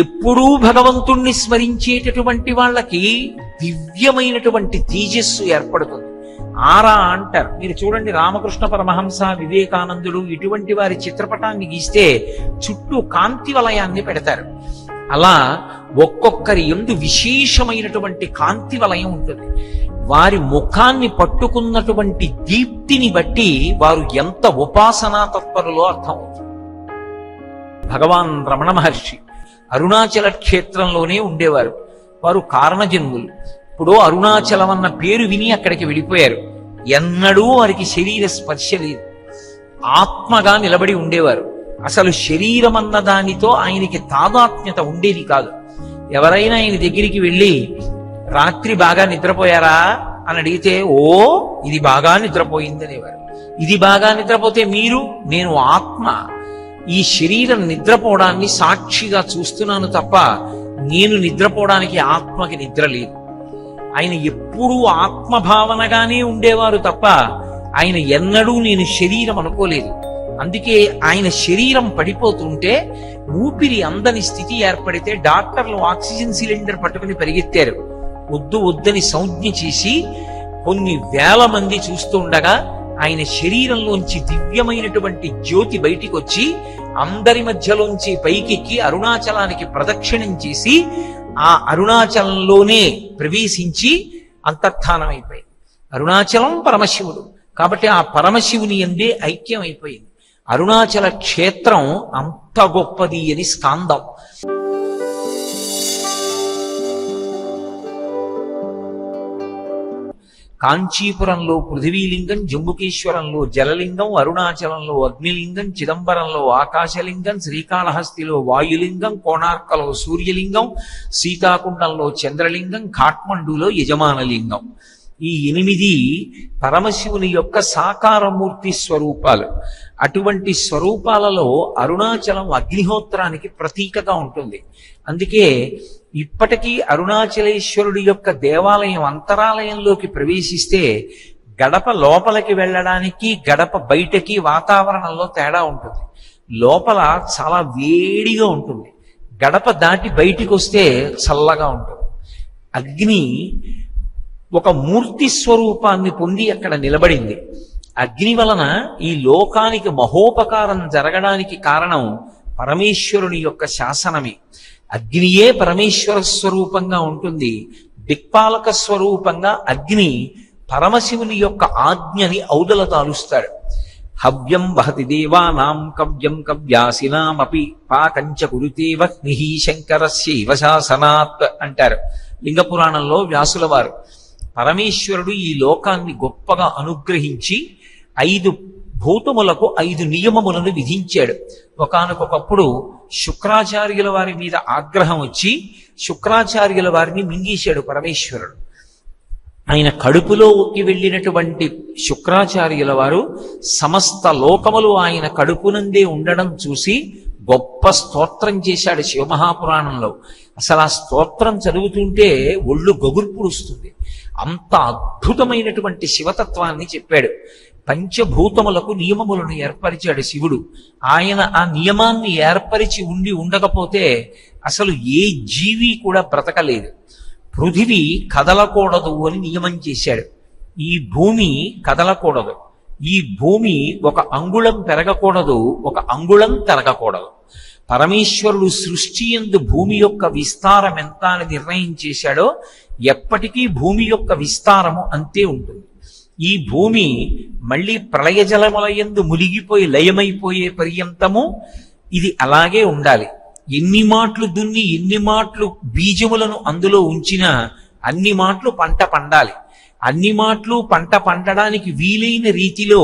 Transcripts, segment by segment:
ఎప్పుడూ భగవంతుణ్ణి స్మరించేటటువంటి వాళ్ళకి దివ్యమైనటువంటి తేజస్సు ఏర్పడుతుంది. ఆరా అంటారు. మీరు చూడండి, రామకృష్ణ పరమహంస, వివేకానందుడు ఇటువంటి వారి చిత్రపటాన్ని గీస్తే చుట్టూ కాంతి వలయాన్ని పెడతారు. అలా ఒక్కొక్కరి యందు విశేషమైనటువంటి కాంతి వలయం ఉంటుంది. వారి ముఖాన్ని పట్టుకున్నటువంటి దీప్తిని బట్టి వారు ఎంత ఉపాసనా తత్పరులో అర్థమవుతుంది. భగవాన్ రమణ మహర్షి అరుణాచల క్షేత్రంలోనే ఉండేవారు. వారు కారణజన్ములు. ఇప్పుడు అరుణాచలం అన్న పేరు విని అక్కడికి వెళ్ళిపోయారు. ఎన్నడూ వారికి శరీర స్పర్శ లేదు. ఆత్మగా నిలబడి ఉండేవారు. అసలు శరీరం అన్న దానితో ఆయనకి తాదాత్మ్యత ఉండేది కాదు. ఎవరైనా ఆయన దగ్గరికి వెళ్ళి రాత్రి బాగా నిద్రపోయారా అని అడిగితే, ఓ ఇది బాగా నిద్రపోయింది అనేవారు. ఇది బాగా నిద్రపోతే మీరు, నేను ఆత్మ, ఈ శరీరం నిద్రపోవడాన్ని సాక్షిగా చూస్తున్నాను తప్ప నేను నిద్రపోవడానికి ఆత్మకి నిద్ర లేదు. ఆయన ఎప్పుడూ ఆత్మభావనగానే ఉండేవారు తప్ప ఆయన ఎన్నడూ నేను శరీరం అనుకోలేదు. అందుకే ఆయన శరీరం పడిపోతుంటే ఊపిరి అందని స్థితి ఏర్పడితే డాక్టర్లు ఆక్సిజన్ సిలిండర్ పట్టుకుని పరిగెత్తారు. వద్దు వద్దని సంజ్ఞ చేసి కొన్ని వేల మంది చూస్తూ ఉండగా ఆయన శరీరంలోంచి దివ్యమైనటువంటి జ్యోతి బయటికి వచ్చి అందరి మధ్యలోంచి పైకెక్కి అరుణాచలానికి ప్రదక్షిణం చేసి ఆ అరుణాచలంలోనే ప్రవేశించి అంతర్ధానం అయిపోయింది. అరుణాచలం పరమశివుడు కాబట్టి ఆ పరమశివుని యందే ఐక్యం అయిపోయింది. అరుణాచల క్షేత్రం అంత గొప్పది అని స్కాందం. కాంచీపురంలో పృథివీలింగం, జంబుకేశ్వరంలో జలలింగం, అరుణాచలంలో అగ్నిలింగం, చిదంబరంలో ఆకాశలింగం, శ్రీకాళహస్తిలో వాయులింగం, కోణార్కలో సూర్యలింగం, సీతాకుండంలో చంద్రలింగం, ఖాట్మండులో యజమానలింగం. ఈ 8 పరమశివుని యొక్క సాకారమూర్తి స్వరూపాలు. అటువంటి స్వరూపాలలో అరుణాచలం అగ్నిహోత్రానికి ప్రతీకగా ఉంటుంది. అందుకే ఇప్పటికీ అరుణాచలేశ్వరుడి యొక్క దేవాలయం అంతరాలయంలోకి ప్రవేశిస్తే గడప లోపలికి వెళ్ళడానికి గడప బయటకి వాతావరణంలో తేడా ఉంటుంది. లోపల చాలా వేడిగా ఉంటుంది, గడప దాటి బయటికి వస్తే చల్లగా ఉంటుంది. అగ్ని ఒక మూర్తి స్వరూపాన్ని పొంది అక్కడ నిలబడింది. అగ్ని వలన ఈ లోకానికి మహోపకారం జరగడానికి కారణం పరమేశ్వరుని యొక్క శాసనమే. అగ్నియే పరమేశ్వర స్వరూపంగా ఉంటుంది. దిక్పాలక స్వరూపంగా అగ్ని పరమశివుని యొక్క ఆజ్ఞని ఔదల తాలుస్తాడు. హవ్యం వహతి దేవానాం కవ్యం కవ్యాసినామపి పాకంచ కురుతే వహ్నిః శంకరస్యైవ శాసనాత్ అంటారు లింగపురాణంలో వ్యాసుల వారు. పరమేశ్వరుడు ఈ లోకాన్ని గొప్పగా అనుగ్రహించి 5 భూతములకు 5 నియమములను విధించాడు. ఒకానొకప్పుడు శుక్రాచార్యుల వారి మీద ఆగ్రహం వచ్చి శుక్రాచార్యుల వారిని మింగేశాడు పరమేశ్వరుడు. ఆయన కడుపులోకి వెళ్ళినటువంటి శుక్రాచార్యుల వారు సమస్త లోకములు ఆయన కడుపునందే ఉండడం చూసి గొప్ప స్తోత్రం చేశాడు శివమహాపురాణంలో. అసలు ఆ స్తోత్రం చదువుతుంటే ఒళ్ళు గగుర్పుడుస్తుంది. అంత అద్భుతమైనటువంటి శివతత్వాన్ని చెప్పాడు. పంచభూతములకు నియమములను ఏర్పరిచాడు శివుడు. ఆయన ఆ నియమాన్ని ఏర్పరిచి ఉండకపోతే అసలు ఏ జీవి కూడా బ్రతకలేదు. పృథివీ కదలకూడదు అని నియమం చేశాడు. ఈ భూమి కదలకూడదు, ఈ భూమి 1 అంగుళం పెరగకూడదు, 1 అంగుళం తరగకూడదు. పరమేశ్వరుడు సృష్టి యందు భూమి యొక్క విస్తారం ఎంత అని నిర్ణయం చేశాడో ఎప్పటికీ భూమి యొక్క విస్తారము అంతే ఉంటుంది. ఈ భూమి మళ్ళీ ప్రళయ జలముల యందు మునిగిపోయి లయమైపోయే పర్యంతము ఇది అలాగే ఉండాలి. ఎన్ని మాటలు దున్ని ఎన్ని మాటలు బీజములను అందులో ఉంచినా అన్ని మాటలు పంట పండాలి. అన్ని మాటలు పంట పండడానికి వీలైన రీతిలో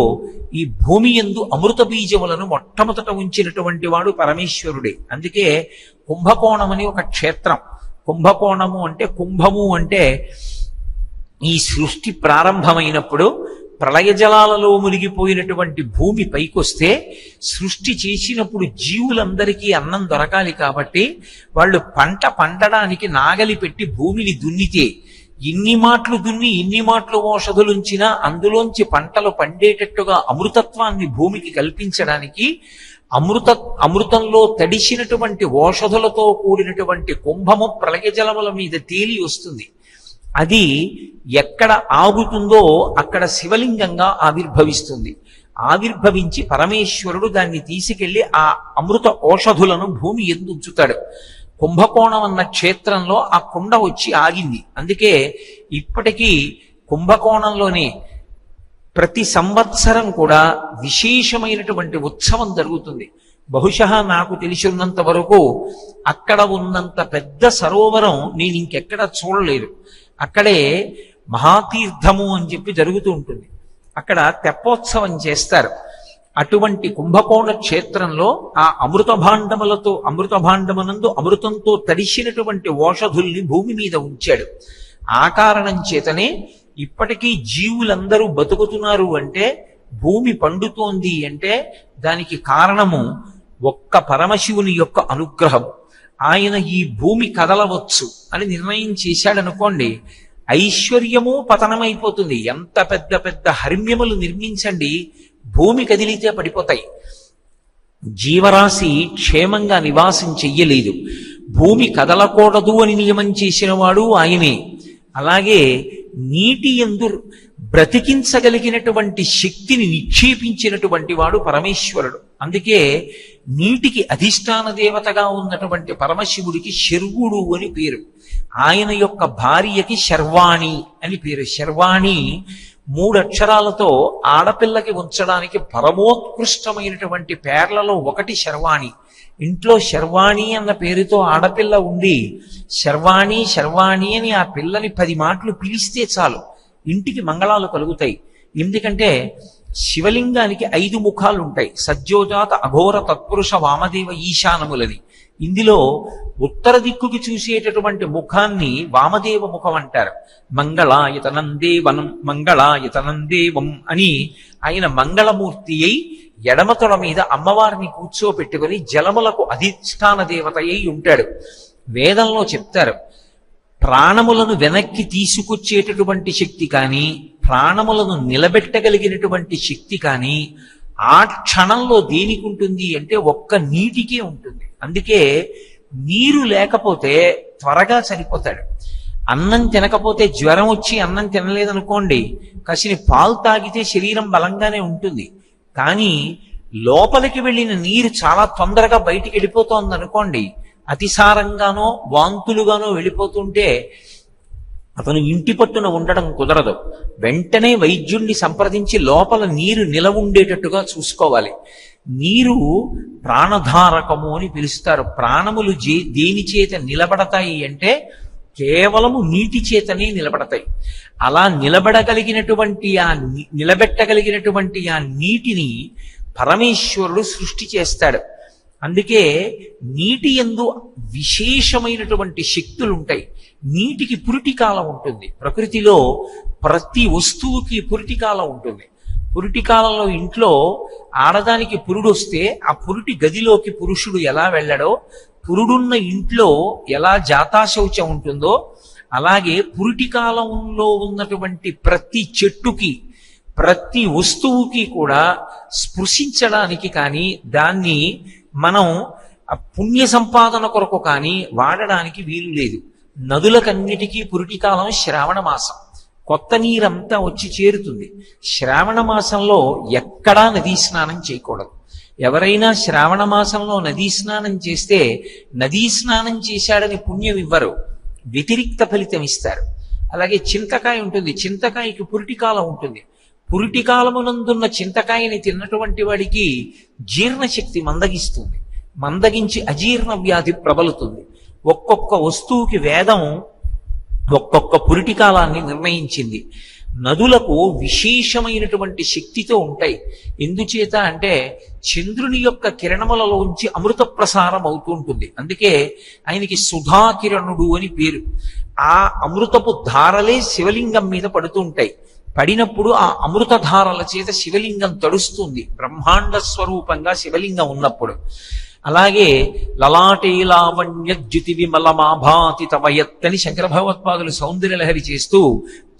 ఈ భూమి యందు అమృత బీజములను మొట్టమొదట ఉంచినటువంటి వాడు పరమేశ్వరుడే. అందుకే కుంభకోణం అని ఒక క్షేత్రం. కుంభకోణము అంటే, కుంభము అంటే ఈ సృష్టి ప్రారంభమైనప్పుడు ప్రళయ జలాలలో మునిగిపోయినటువంటి భూమి పైకొస్తే సృష్టి చేసినప్పుడు జీవులందరికీ అన్నం దొరకాలి కాబట్టి వాళ్ళు పంట పండడానికి నాగలి పెట్టి భూమిని దున్నితే ఎన్ని మాటలు దున్ని ఎన్ని మాటలు ఔషధులుంచినా అందులోంచి పంటలు పండేటట్టుగా అమృతత్వాన్ని భూమికి కల్పించడానికి అమృతంలో తడిసినటువంటి ఓషధులతో కూడినటువంటి కుంభము ప్రళయ జలముల మీద తేలి వస్తుంది. అది ఎక్కడ ఆగుతుందో అక్కడ శివలింగంగా ఆవిర్భవిస్తుంది. ఆవిర్భవించి పరమేశ్వరుడు దాన్ని తీసుకెళ్లి ఆ అమృత ఓషధులను భూమి ఎందు ఉంచుతాడు. కుంభకోణం అన్న క్షేత్రంలో ఆ కుండ వచ్చి ఆగింది. అందుకే ఇప్పటికీ కుంభకోణంలోనే ప్రతి సంవత్సరం కూడా విశేషమైనటువంటి ఉత్సవం జరుగుతుంది. బహుశः నాకు తెలిసినంత వరకు అక్కడ ఉన్నంత పెద్ద సరోవరం నేను ఇంకెక్కడ చూడలేదు. అక్కడే మహాతీర్థము అని చెప్పి జరుగుతూ ఉంటుంది. అక్కడ తెప్పోత్సవం చేస్తారు. అటువంటి కుంభకోణ క్షేత్రంలో ఆ అమృత భాండమునందు అమృతంతో తడిసినటువంటి ఓషధుల్ని భూమి మీద ఉంచాడు. ఆ కారణం చేతనే ఇప్పటికీ జీవులందరూ బతుకుతున్నారు అంటే, భూమి పండుతోంది అంటే దానికి కారణము ఒక్క పరమశివుని యొక్క అనుగ్రహం. ఆయన ఈ భూమి కదలవచ్చు అని నిర్ణయం చేశాడనుకోండి, ఐశ్వర్యము పతనమైపోతుంది. ఎంత పెద్ద పెద్ద హర్మ్యములు నిర్మించండి, భూమి కదిలితే పడిపోతాయి. జీవరాశి క్షేమంగా నివాసం చెయ్యలేదు. భూమి కదలకూడదు అని నియమం చేసిన వాడు ఆయనే. అలాగే నీటి యందు బ్రతికించగలిగినటువంటి శక్తిని నిక్షేపించినటువంటి వాడు పరమేశ్వరుడు. అందుకే నీటికి అధిష్టాన దేవతగా ఉన్నటువంటి పరమశివుడికి శర్వుడు అని పేరు. ఆయన యొక్క భార్యకి శర్వాణి అని పేరు. శర్వాణి 3 అక్షరాలతో ఆడపిల్లకి ఉంచడానికి పరమోత్కృష్టమైనటువంటి పేర్లలో ఒకటి శర్వాణి. ఇంట్లో శర్వాణి అన్న పేరుతో ఆడపిల్ల ఉండి శర్వాణి శర్వాణి అని ఆ పిల్లని 10 మాటలు పిలిస్తే చాలు, ఇంటికి మంగళాలు కలుగుతాయి. ఎందుకంటే శివలింగానికి 5 ముఖాలు ఉంటాయి. సజ్జోజాత అఘోర తత్పురుష వామదేవ ఈశానములని. ఇందులో ఉత్తర దిక్కుకి చూసేటటువంటి ముఖాన్ని వామదేవ ముఖం అంటారు. మంగళాయతనం దేవనం మంగళాయతనం దేవం అని ఆయన మంగళమూర్తి అయి ఎడమతొడ మీద అమ్మవారిని కూర్చోపెట్టుకుని జలములకు అధిష్టాన దేవత అయి ఉంటాడు. వేదంలో చెప్తారు, ప్రాణములను వెనక్కి తీసుకొచ్చేటటువంటి శక్తి కానీ, ప్రాణములను నిలబెట్టగలిగినటువంటి శక్తి కానీ ఆ క్షణంలో దేనికి ఉంటుంది అంటే ఒక్క నీటికే ఉంటుంది. అందుకే నీరు లేకపోతే త్వరగా చనిపోతాడు. అన్నం తినకపోతే జ్వరం వచ్చి అన్నం తినలేదనుకోండి, కాసిని పాలు తాగితే శరీరం బలంగానే ఉంటుంది. కానీ లోపలికి వెళ్ళిన నీరు చాలా తొందరగా బయటికి వెళ్ళిపోతోంది అనుకోండి, అతిసారంగానో వాంతులుగానో వెళ్ళిపోతుంటే అతను ఇంటి పట్టున ఉండడం కుదరదు. వెంటనే వైద్యుణ్ణి సంప్రదించి లోపల నీరు నిలవ ఉండేటట్టుగా చూసుకోవాలి. నీరు ప్రాణధారకము అని పిలుస్తారు. ప్రాణములు దేని చేత నిలబడతాయి అంటే కేవలము నీటి చేతనే నిలబడతాయి. అలా నిలబెట్టగలిగినటువంటి ఆ నీటిని పరమేశ్వరుడు సృష్టి చేస్తాడు. అందుకే నీటి యందు విశేషమైనటువంటి శక్తులు ఉంటాయి. నీటికి పురిటి కాలం ఉంటుంది. ప్రకృతిలో ప్రతి వస్తువుకి పురిటి కాలం ఉంటుంది. పురిటి కాలంలో ఇంట్లో ఆడదానికి పురుడు వస్తే ఆ పురిటి గదిలోకి పురుషుడు ఎలా వెళ్ళడో, పురుడున్న ఇంట్లో ఎలా జాతాశౌచం ఉంటుందో, అలాగే పురిటి కాలంలో ఉన్నటువంటి ప్రతి చెట్టుకి ప్రతి వస్తువుకి కూడా స్పృశించడానికి కానీ దాన్ని మనం పుణ్య సంపాదన కొరకు కానీ వాడడానికి వీలు లేదు. నదులకన్నిటికీ పురిటి కాలం శ్రావణ మాసం. కొత్త నీరంతా వచ్చి చేరుతుంది. శ్రావణ మాసంలో ఎక్కడా నదీ స్నానం చేయకూడదు. ఎవరైనా శ్రావణ మాసంలో నదీ స్నానం చేస్తే నదీ స్నానం చేశాడని పుణ్యం ఇవ్వరు, వ్యతిరిక్త ఫలితం ఇస్తారు. అలాగే చింతకాయ ఉంటుంది, చింతకాయకి పురిటికాలం ఉంటుంది. పురిటికాలమునందున్న చింతకాయని తిన్నటువంటి వాడికి జీర్ణశక్తి మందగిస్తుంది, మందగించి అజీర్ణ వ్యాధి ప్రబలుతుంది. ఒక్కొక్క వస్తువుకి వేదం ఒక్కొక్క పురిటి కాలాన్ని నిర్ణయించింది. నదులకు విశేషమైనటువంటి శక్తితో ఉంటాయి. ఎందుచేత అంటే చంద్రుని యొక్క కిరణములలోంచి అమృత ప్రసారం అవుతూ ఉంటుంది. అందుకే ఆయనకి సుధాకిరణుడు అని పేరు. ఆ అమృతపు ధారలే శివలింగం మీద పడుతూ ఉంటాయి. పడినప్పుడు ఆ అమృత ధారల చేత శివలింగం తడుస్తుంది, బ్రహ్మాండ స్వరూపంగా శివలింగం ఉన్నప్పుడు. అలాగే లలాటే లావణ్య జ్యుతి విమలమాభాతి తవయత్తని శంకర భగవత్పాదులు సౌందర్యలహరి చేస్తూ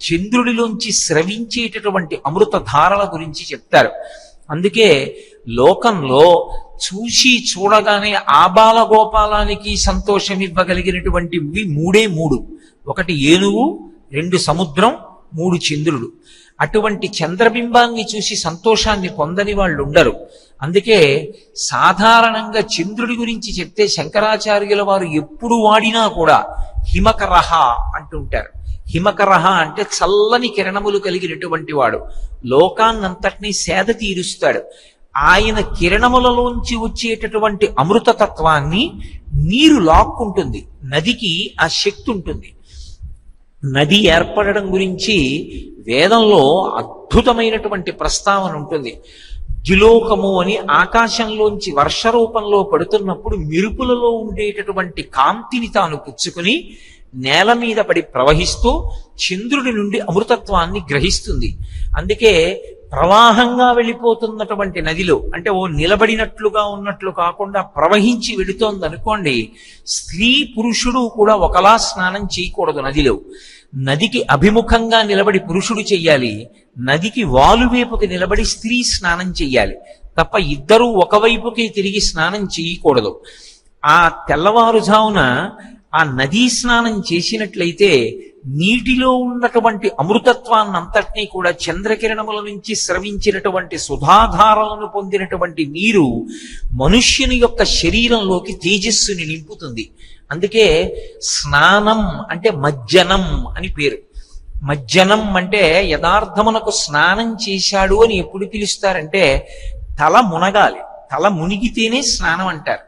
చంద్రుడిలోంచి స్రవించేటటువంటి అమృత ధారల గురించి చెప్తారు. అందుకే లోకంలో చూసి చూడగానే ఆబాల గోపాలానికి సంతోషం ఇవ్వగలిగినటువంటివి మూడే మూడు. ఒకటి ఏనుగు, 2 సముద్రం, 3 చంద్రుడు. అటువంటి చంద్రబింబాన్ని చూసి సంతోషాన్ని పొందని వాళ్ళు ఉండరు. అందుకే సాధారణంగా చంద్రుడి గురించి చెప్తే శంకరాచార్యుల వారు ఎప్పుడు వాడినా కూడా హిమకరహ అంటుంటారు. హిమకరహ అంటే చల్లని కిరణములు కలిగినటువంటి వాడు, లోకాన్నంతటినీ సేద తీరుస్తాడు. ఆయన కిరణములలోంచి వచ్చేటటువంటి అమృతతత్వాన్ని నీరు లాక్కుంటుంది. నదికి ఆ శక్తి ఉంటుంది. నది ఏర్పడడం గురించి వేదంలో అద్భుతమైనటువంటి ప్రస్తావన ఉంటుంది. ద్యులోకము అని ఆకాశంలోంచి వర్ష రూపంలో పడుతున్నప్పుడు మెరుపులలో ఉండేటటువంటి కాంతిని తాను పుచ్చుకుని నేల మీద పడి ప్రవహిస్తూ చంద్రుడి నుండి అమృతత్వాన్ని గ్రహిస్తుంది. అందుకే ప్రవాహంగా వెళ్ళిపోతున్నటువంటి నదిలో, అంటే ఓ నిలబడినట్లుగా ఉన్నట్లు కాకుండా ప్రవహించి వెళుతోంది అనుకోండి, స్త్రీ పురుషుడు కూడా ఒకలా స్నానం చేయకూడదు నదిలో. నదికి అభిముఖంగా నిలబడి పురుషుడు చెయ్యాలి, నదికి వాలువైపుకి నిలబడి స్త్రీ స్నానం చెయ్యాలి తప్ప ఇద్దరూ ఒకవైపుకి తిరిగి స్నానం చేయకూడదు. ఆ తెల్లవారుజామున ఆ నదీ స్నానం చేసినట్లయితే నీటిలో ఉన్నటువంటి అమృతత్వాన్నంతటినీ కూడా చంద్రకిరణముల నుంచి స్రవించినటువంటి సుధాధారాలను పొందినటువంటి నీరు మనుష్యుని యొక్క శరీరంలోకి తేజస్సుని నింపుతుంది. అందుకే స్నానం అంటే మజ్జనం అని పేరు. మజ్జనం అంటే యథార్థమునకు స్నానం చేశాడు అని ఎప్పుడు పిలుస్తారంటే తల మునగాలి, తల మునిగితేనే స్నానం అంటారు.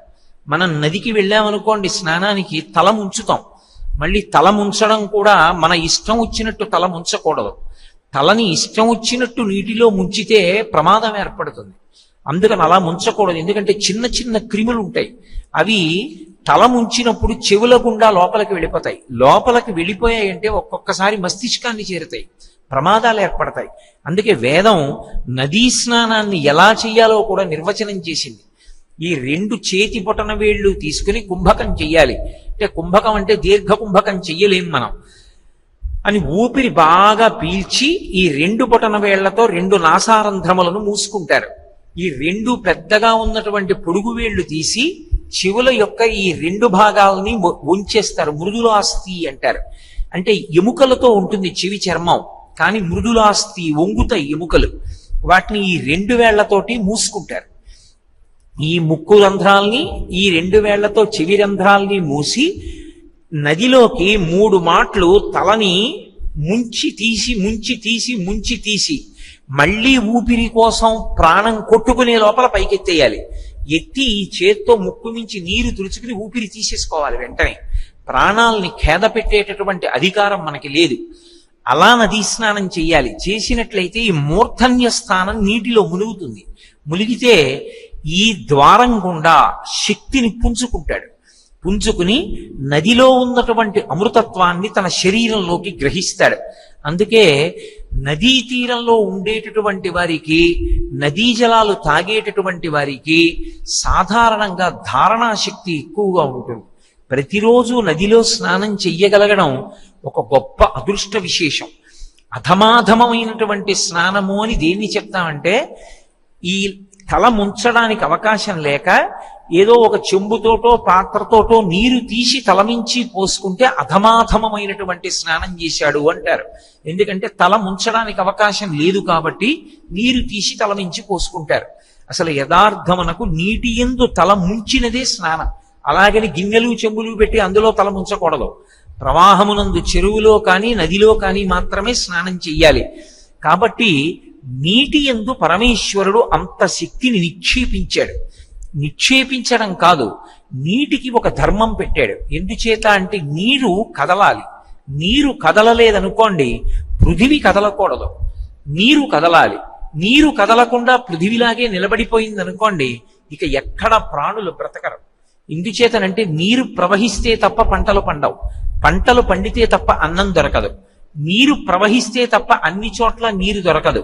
మనం నదికి వెళ్ళామనుకోండి స్నానానికి, తల ముంచుతాం. మళ్ళీ తల ముంచడం కూడా మన ఇష్టం వచ్చినట్టు తల ముంచకూడదు. తలని ఇష్టం వచ్చినట్టు నీటిలో ముంచితే ప్రమాదం ఏర్పడుతుంది. అందుకని అలా ముంచకూడదు. ఎందుకంటే చిన్న చిన్న క్రిములు ఉంటాయి, అవి తల ముంచినప్పుడు చెవుల గుండా లోపలికి వెళ్ళిపోతాయి. లోపలికి వెళ్ళిపోయాయంటే ఒక్కొక్కసారి మస్తిష్కాన్ని చేరుతాయి, ప్రమాదాలు ఏర్పడతాయి. అందుకే వేదం నదీ స్నానాన్ని ఎలా చెయ్యాలో కూడా నిర్వచనం చేసింది. ఈ 2 చేతి బొటన వేళ్ళు తీసుకుని కుంభకం చెయ్యాలి. అంటే కుంభకం అంటే దీర్ఘ కుంభకం చెయ్యలేం మనం అని ఊపిరి బాగా పీల్చి ఈ 2 బొటన వేళ్లతో 2 నాసారంధ్రములను మూసుకుంటారు. ఈ 2 పెద్దగా ఉన్నటువంటి పొడుగు వేళ్లు తీసి చెవుల యొక్క ఈ 2 భాగాలని వంచేస్తారు. మృదులాస్థి అంటారు. అంటే ఎముకలతో ఉంటుంది చెవి చర్మం, కానీ మృదులాస్థి, వంగుతాయి ఎముకలు. వాటిని ఈ 2 వేళ్లతోటి మూసుకుంటారు. ఈ ముక్కు రంధ్రాల్ని, ఈ 2 వేళ్లతో చెవి రంధ్రాల్ని మూసి నదిలోకి 3 మాటలు తలని ముంచి తీసి మళ్ళీ ఊపిరి కోసం ప్రాణం కొట్టుకునే లోపల పైకెత్తేయాలి. ఎత్తి ఈ చేత్తో ముక్కు నుంచి నీరు తుడుచుకుని ఊపిరి తీసేసుకోవాలి వెంటనే. ప్రాణాలని ఖేద పెట్టేటటువంటి అధికారం మనకి లేదు. అలా నదీ స్నానం చెయ్యాలి. చేసినట్లయితే ఈ మూర్ధన్య స్థానం నీటిలో మునుగుతుంది. మునిగితే ఈ ద్వారం గుండా శక్తిని పుంజుకుని నదిలో ఉన్నటువంటి అమృతత్వాన్ని తన శరీరంలోకి గ్రహిస్తాడు. అందుకే నదీ తీరంలో ఉండేటటువంటి వారికి, నదీ జలాలు తాగేటటువంటి వారికి సాధారణంగా ధారణా శక్తి ఎక్కువగా ఉంటుంది. ప్రతిరోజు నదిలో స్నానం చెయ్యగలగడం ఒక గొప్ప అదృష్ట విశేషం. అధమాధమైనటువంటి స్నానము అని దేన్ని చెప్తామంటే, ఈ తల ముంచడానికి అవకాశం లేక ఏదో ఒక చెంబుతోటో పాత్రతోటో నీరు తీసి తలమించి పోసుకుంటే అధమాధమైనటువంటి స్నానం చేశాడు అంటారు. ఎందుకంటే తల ముంచడానికి అవకాశం లేదు కాబట్టి నీరు తీసి తలమించి పోసుకుంటారు. అసలు యథార్థమునకు నీటి యందు తల ముంచినదే స్నానం. అలాగని గిన్నెలు చెంబులు పెట్టి అందులో తల ముంచకూడదు. ప్రవాహమునందు చెరువులో కానీ నదిలో కానీ మాత్రమే స్నానం చెయ్యాలి. కాబట్టి నీటి యందు పరమేశ్వరుడు అంత శక్తిని నిక్షేపించాడు. నిక్షేపించడం కాదు, నీటికి ఒక ధర్మం పెట్టాడు. ఎందుచేత అంటే నీరు కదలాలి. నీరు కదలలేదనుకోండి పృథివీ కదలకూడదు, నీరు కదలాలి. నీరు కదలకుండా పృథివీలాగే నిలబడిపోయింది అనుకోండి, ఇక ఎక్కడ ప్రాణులు బ్రతకరు. ఎందుచేతనంటే నీరు ప్రవహిస్తే తప్ప పంటలు పండవు, పంటలు పండితే తప్ప అన్నం దొరకదు, నీరు ప్రవహిస్తే తప్ప అన్ని చోట్ల నీరు దొరకదు,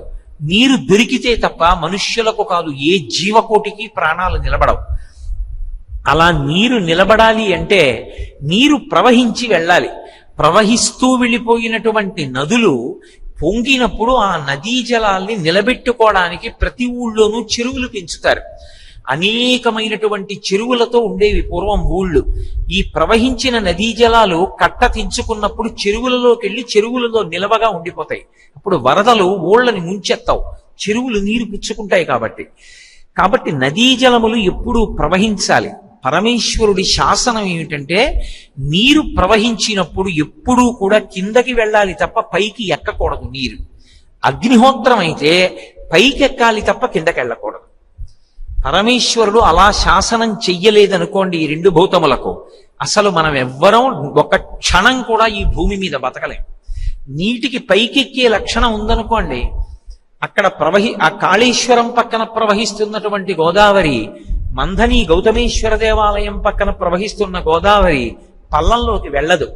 నీరు దొరికితే తప్ప మనుష్యులకు కాదు ఏ జీవకోటికి ప్రాణాలు నిలబడవు. అలా నీరు నిలబడాలి అంటే నీరు ప్రవహించి వెళ్ళాలి. ప్రవహిస్తూ వెళ్ళిపోయినటువంటి నదులు పొంగినప్పుడు ఆ నదీ జలాల్ని నిలబెట్టుకోవడానికి ప్రతి ఊళ్ళోనూ చెరువులు పెంచుతారు. అనేకమైనటువంటి చెరువులతో ఉండేవి పూర్వం ఊళ్ళు. ఈ ప్రవహించిన నదీ జలాలు కట్ట తెంచుకున్నప్పుడు చెరువులలోకి వెళ్ళి చెరువులలో నిలవగా ఉండిపోతాయి. అప్పుడు వరదలు ఊళ్ళని ముంచెత్తావు, చెరువులు నీరు పుచ్చుకుంటాయి. కాబట్టి నదీ జలములు ఎప్పుడూ ప్రవహించాలి. పరమేశ్వరుడి శాసనం ఏమిటంటే నీరు ప్రవహించినప్పుడు ఎప్పుడూ కూడా కిందకి వెళ్ళాలి తప్ప పైకి ఎక్కకూడదు. నీరు అగ్నిహోత్రం అయితే పైకి ఎక్కాలి తప్ప కిందకి వెళ్ళకూడదు. పరమేశ్వరుడు అలా శాసనం చెయ్యలేదనుకోండి ఈ రెండు భూతములకు, అసలు మనం ఎవ్వరం ఒక క్షణం కూడా ఈ భూమి మీద బతకలేం. నీటికి పైకెక్కే లక్షణం ఉందనుకోండి, అక్కడ ఆ కాళేశ్వరం పక్కన ప్రవహిస్తున్నటువంటి గోదావరి, మంథని గౌతమేశ్వర దేవాలయం పక్కన ప్రవహిస్తున్న గోదావరి పల్లంలోకి వెళ్ళదు.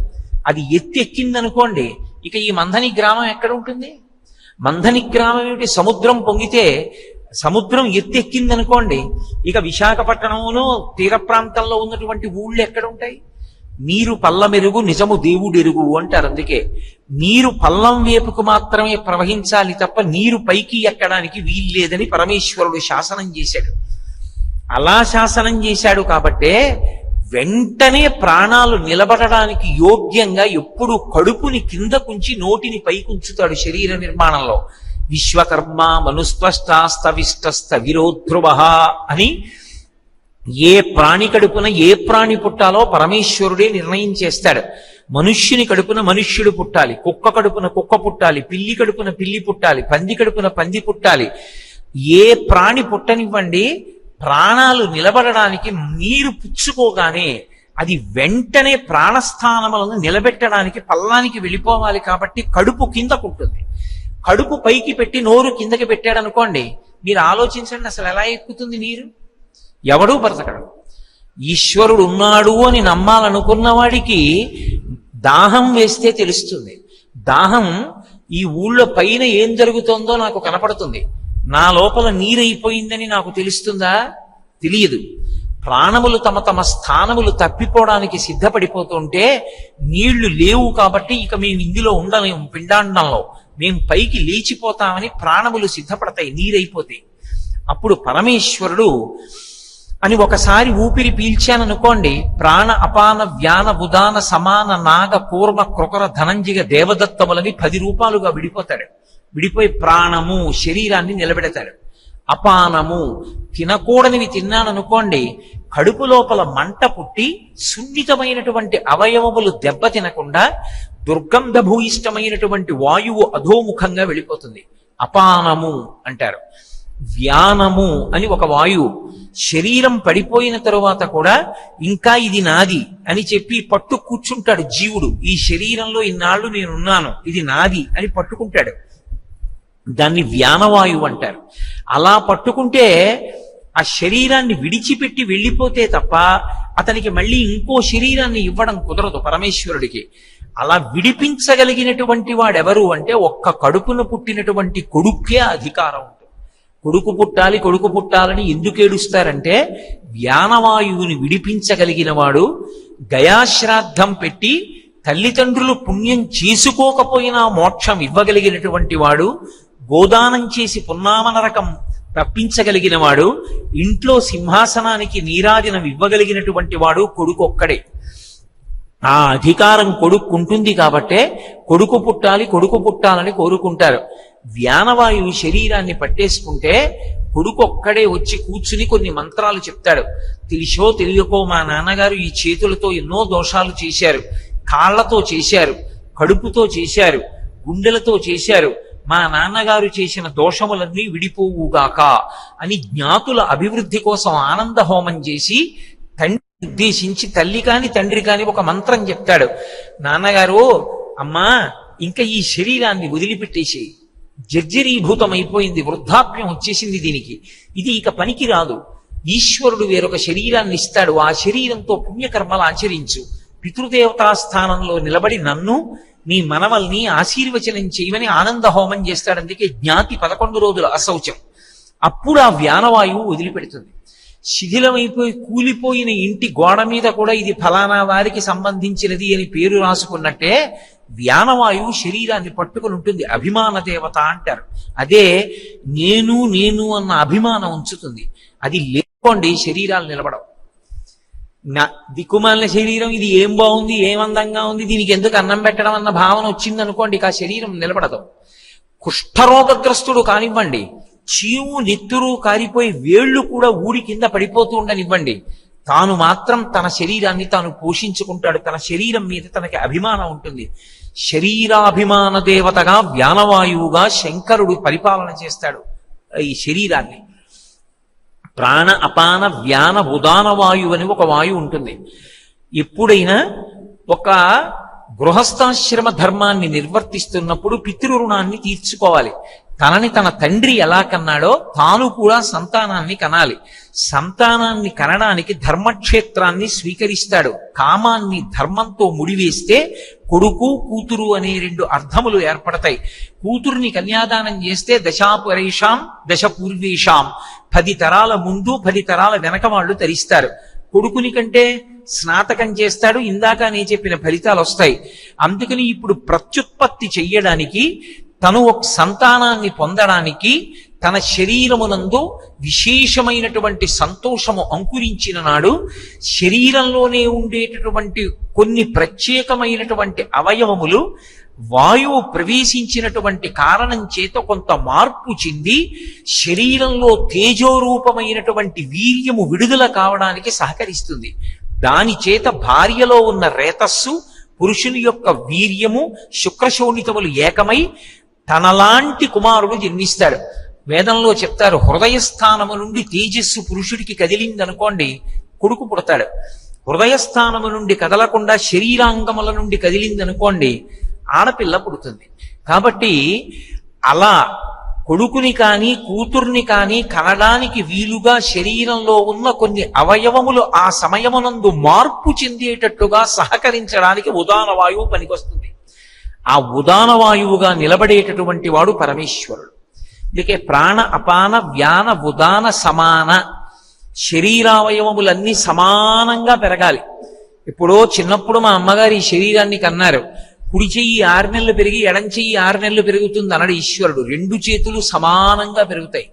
అది ఎక్కిందనుకోండి, ఇక ఈ మంథని గ్రామం ఎక్కడ ఉంటుంది? మంథని గ్రామం ఏమిటి? సముద్రం పొంగితే సముద్రం ఎక్కిందనుకోండి, ఇక విశాఖపట్నంలో తీర ప్రాంతంలో ఉన్నటువంటి ఊళ్ళు ఎక్కడ ఉంటాయి? నీరు పల్లమెరుగు నిజము దేవుడెరుగు అంటారు. అందుకే నీరు పల్లం వైపుకు మాత్రమే ప్రవహించాలి తప్ప నీరు పైకి ఎక్కడానికి వీల్లేదని పరమేశ్వరుడు శాసనం చేశాడు. అలా శాసనం చేశాడు కాబట్టే వెంటనే ప్రాణాలు నిలబడడానికి యోగ్యంగా ఎప్పుడు కడుపుని కిందకుంచి నోటిని పైకుంచుతాడు శరీర నిర్మాణంలో. విశ్వకర్మ మనుస్త్వష్టస్తవిష్టస్థ విరోధ్రువ అని ఏ ప్రాణి కడుపున ఏ ప్రాణి పుట్టాలో పరమేశ్వరుడే నిర్ణయం చేస్తాడు. మనుష్యుని కడుపున మనుష్యుడు పుట్టాలి, కుక్క కడుపున కుక్క పుట్టాలి, పిల్లి కడుపున పిల్లి పుట్టాలి, పంది కడుపున పంది పుట్టాలి. ఏ ప్రాణి పుట్టనివ్వండి, ప్రాణాలు నిలబడడానికి నీరు పుచ్చుకోగానే అది వెంటనే ప్రాణస్థానములను నిలబెట్టడానికి పల్లానికి వెళ్ళిపోవాలి. కాబట్టి కడుపు కిందకుంటుంది. కడుపు పైకి పెట్టి నోరు కిందకి పెట్టాడు అనుకోండి, మీరు ఆలోచించండి అసలు ఎలా ఎక్కుతుంది నీరు? ఎవడూ బ్రతకడు. ఈశ్వరుడు ఉన్నాడు అని నమ్మాలనుకున్న వాడికి దాహం వేస్తే తెలుస్తుంది. దాహం ఈ ఊళ్ళో పైన ఏం జరుగుతోందో నాకు కనపడుతుంది, నా లోపల నీరైపోయిందని నాకు తెలుస్తుందా? తెలియదు. ప్రాణములు తమ తమ స్థానములు తప్పిపోవడానికి సిద్ధపడిపోతుంటే నీళ్లు లేవు కాబట్టి ఇక మేము ఇందులో ఉండలేము, పిండాండంలో మేము పైకి లేచిపోతామని ప్రాణములు సిద్ధపడతాయి నీరైపోతాయి. అప్పుడు పరమేశ్వరుడు అని ఒకసారి ఊపిరి పీల్చాననుకోండి, ప్రాణ అపాన వ్యాన ఉదాన సమాన నాగ కూర్మ కృకర ధనంజిగ దేవదత్తములని 10 రూపాలుగా విడిపోతాడు. విడిపోయి ప్రాణము శరీరాన్ని నిలబెడతాడు. అపానము తినకూడనివి తిన్నాననుకోండి, కడుపు లోపల మంట పుట్టి సున్నితమైనటువంటి అవయవములు దెబ్బ తినకుండా దుర్గంధ భూయిష్టమైనటువంటి వాయువు అధోముఖంగా వెళ్ళిపోతుంది. అపానము అంటారు. వ్యానము అని ఒక వాయువు శరీరం పడిపోయిన తరువాత కూడా ఇంకా ఇది నాది అని చెప్పి పట్టు కూర్చుంటాడు జీవుడు. ఈ శరీరంలో ఇన్నాళ్ళు నేనున్నాను, ఇది నాది అని పట్టుకుంటాడు. దాన్ని వ్యానవాయువు అంటారు. అలా పట్టుకుంటే ఆ శరీరాన్ని విడిచిపెట్టి వెళ్ళిపోతే తప్ప అతనికి మళ్ళీ ఇంకో శరీరాన్ని ఇవ్వడం కుదరదు పరమేశ్వరుడికి. అలా విడిపించగలిగినటువంటి వాడెవరు అంటే ఒక్క కడుపున పుట్టినటువంటి కొడుక్కే అధికారం ఉంటుంది. కొడుకు పుట్టాలి కొడుకు పుట్టాలని ఎందుకు ఏడుస్తారంటే వ్యానవాయువుని విడిపించగలిగిన వాడు, గయాశ్రాద్ధం పెట్టి తల్లిదండ్రులు పుణ్యం చేసుకోకపోయినా మోక్షం ఇవ్వగలిగినటువంటి వాడు, గోదానం చేసి పున్నామ నరకం తప్పించగలిగిన వాడు, ఇంట్లో సింహాసనానికి నీరాజనం ఇవ్వగలిగినటువంటి వాడు కొడుకు ఒక్కడే. ఆ అధికారం కొడుకుంటుంది కాబట్టే కొడుకు పుట్టాలని కోరుకుంటారు. వ్యానవాయువు శరీరాన్ని పట్టేసుకుంటే కొడుకు ఒక్కడే వచ్చి కూర్చుని కొన్ని మంత్రాలు చెప్తాడు. తెలిసో తెలియకో మా నాన్నగారు ఈ చేతులతో ఎన్నో దోషాలు చేశారు, కాళ్లతో చేశారు, కడుపుతో చేశారు, గుండెలతో చేశారు, మా నాన్నగారు చేసిన దోషములన్నీ విడిపోవుగాక అని జ్ఞాతుల అభివృద్ధి కోసం ఆనంద హోమం చేసి తండ్రి ఉద్దేశించి తల్లి కాని తండ్రి కాని ఒక మంత్రం చెప్తాడు. నాన్నగారు, అమ్మా ఇంకా ఈ శరీరాన్ని వదిలిపెట్టేసి, జర్జరీభూతం అయిపోయింది, వృద్ధాప్యం వచ్చేసింది దీనికి, ఇది ఇక పనికి రాదు. ఈశ్వరుడు వేరొక శరీరాన్ని ఇస్తాడు, ఆ శరీరంతో పుణ్యకర్మలు ఆచరించు, పితృదేవతా స్థానంలో నిలబడి నన్ను నీ మనవల్ని ఆశీర్వచనం చేయమని ఆనంద హోమం చేస్తాడు. అందుకే జ్ఞాతి 11 రోజులు అశౌచం. అప్పుడు ఆ వ్యానవాయువు వదిలిపెడుతుంది. శిథిలమైపోయి కూలిపోయిన ఇంటి గోడ మీద కూడా ఇది ఫలానా వారికి సంబంధించినది అని పేరు రాసుకున్నట్టే వ్యానవాయువు శరీరాన్ని పట్టుకుని ఉంటుంది. అభిమాన దేవత అంటారు. అదే నేను నేను అన్న అభిమానం ఉంచుతుంది. అది లేకోండి శరీరాలు నిలబడవు. నా దిక్కుమాలిన శరీరం, ఇది ఏం బాగుంది, ఏం అందంగా ఉంది, దీనికి ఎందుకు అన్నం పెట్టడం అన్న భావన వచ్చింది అనుకోండి, ఆ శరీరం నిలబడదు. కుష్ఠరోగగ్రస్తుడు కానివ్వండి, చీము నెత్తురు కారిపోయి వేళ్లు కూడా ఊడి కింద పడిపోతూ ఉండనివ్వండి, తాను మాత్రం తన శరీరాన్ని తాను పోషించుకుంటాడు. తన శరీరం మీద తనకి అభిమానం ఉంటుంది. శరీరాభిమాన దేవతగా వ్యానవాయువుగా శంకరుడు పరిపాలన చేస్తాడు ఈ శరీరాన్ని. ప్రాణ అపాన వ్యాన ఉదాన వాయువు అని ఒక వాయువు ఉంటుంది. ఎప్పుడైనా ఒక గృహస్థాశ్రమ ధర్మాన్ని నిర్వర్తిస్తున్నప్పుడు పితృరుణాన్ని తీర్చుకోవాలి. తనని తన తండ్రి ఎలా కన్నాడో తాను కూడా సంతానాన్ని కనాలి. సంతానాన్ని కనడానికి ధర్మక్షేత్రాన్ని స్వీకరిస్తాడు. కామాన్ని ధర్మంతో ముడివేస్తే కొడుకు కూతురు అనే రెండు అర్థములు ఏర్పడతాయి. కూతుర్ని కన్యాదానం చేస్తే దశాపరేషాం దశ పూర్వేషాం, 10 తరాల ముందు 10 తరాల వెనక వాళ్ళు తరిస్తారు. కొడుకుని కంటే స్నాతకం చేస్తాడు, ఇందాక నేను చెప్పిన ఫలితాలు వస్తాయి. అందుకని ఇప్పుడు ప్రత్యుత్పత్తి చెయ్యడానికి, తను ఒక సంతానాన్ని పొందడానికి తన శరీరమునందు విశేషమైనటువంటి సంతోషము అంకురించిన నాడు శరీరంలోనే ఉండేటటువంటి కొన్ని ప్రత్యేకమైనటువంటి అవయవములు వాయువు ప్రవేశించినటువంటి కారణం చేత కొంత మార్పు చెంది శరీరంలో తేజోరూపమైనటువంటి వీర్యము విడుదల కావడానికి సహకరిస్తుంది. దాని చేత భార్యలో ఉన్న రేతస్సు, పురుషుని యొక్క వీర్యము, శుక్రశోణితములు ఏకమై తనలాంటి కుమారుడు జన్మిస్తాడు. వేదంలో చెప్తారు, హృదయస్థానము నుండి తేజస్సు పురుషుడికి కదిలిందనుకోండి, కొడుకు పుడతాడు. హృదయస్థానము నుండి కదలకుండా శరీరాంగముల నుండి కదిలిందనుకోండి, ఆడపిల్ల పుడుతుంది. కాబట్టి అలా కొడుకుని కానీ కూతుర్ని కానీ కనడానికి వీలుగా శరీరంలో ఉన్న కొన్ని అవయవములు ఆ సమయమునందు మార్పు చెందేటట్టుగా సహకరించడానికి ఉదాన వాయువు పనికొస్తుంది. ఆ ఉదాన వాయువుగా నిలబడేటటువంటి వాడు పరమేశ్వరుడు. అందుకే ప్రాణ అపాన వ్యాన ఉదాన సమాన శరీరావయవములన్నీ సమానంగా పెరగాలి. ఎప్పుడో చిన్నప్పుడు మా అమ్మగారు ఈ శరీరాన్ని కన్నారు. కుడి చెయ్యి 6 నెలలు పెరిగి ఎడం చెయ్యి 6 నెలలు పెరుగుతుంది అన్నాడు ఈశ్వరుడు. 2 చేతులు సమానంగా పెరుగుతాయి.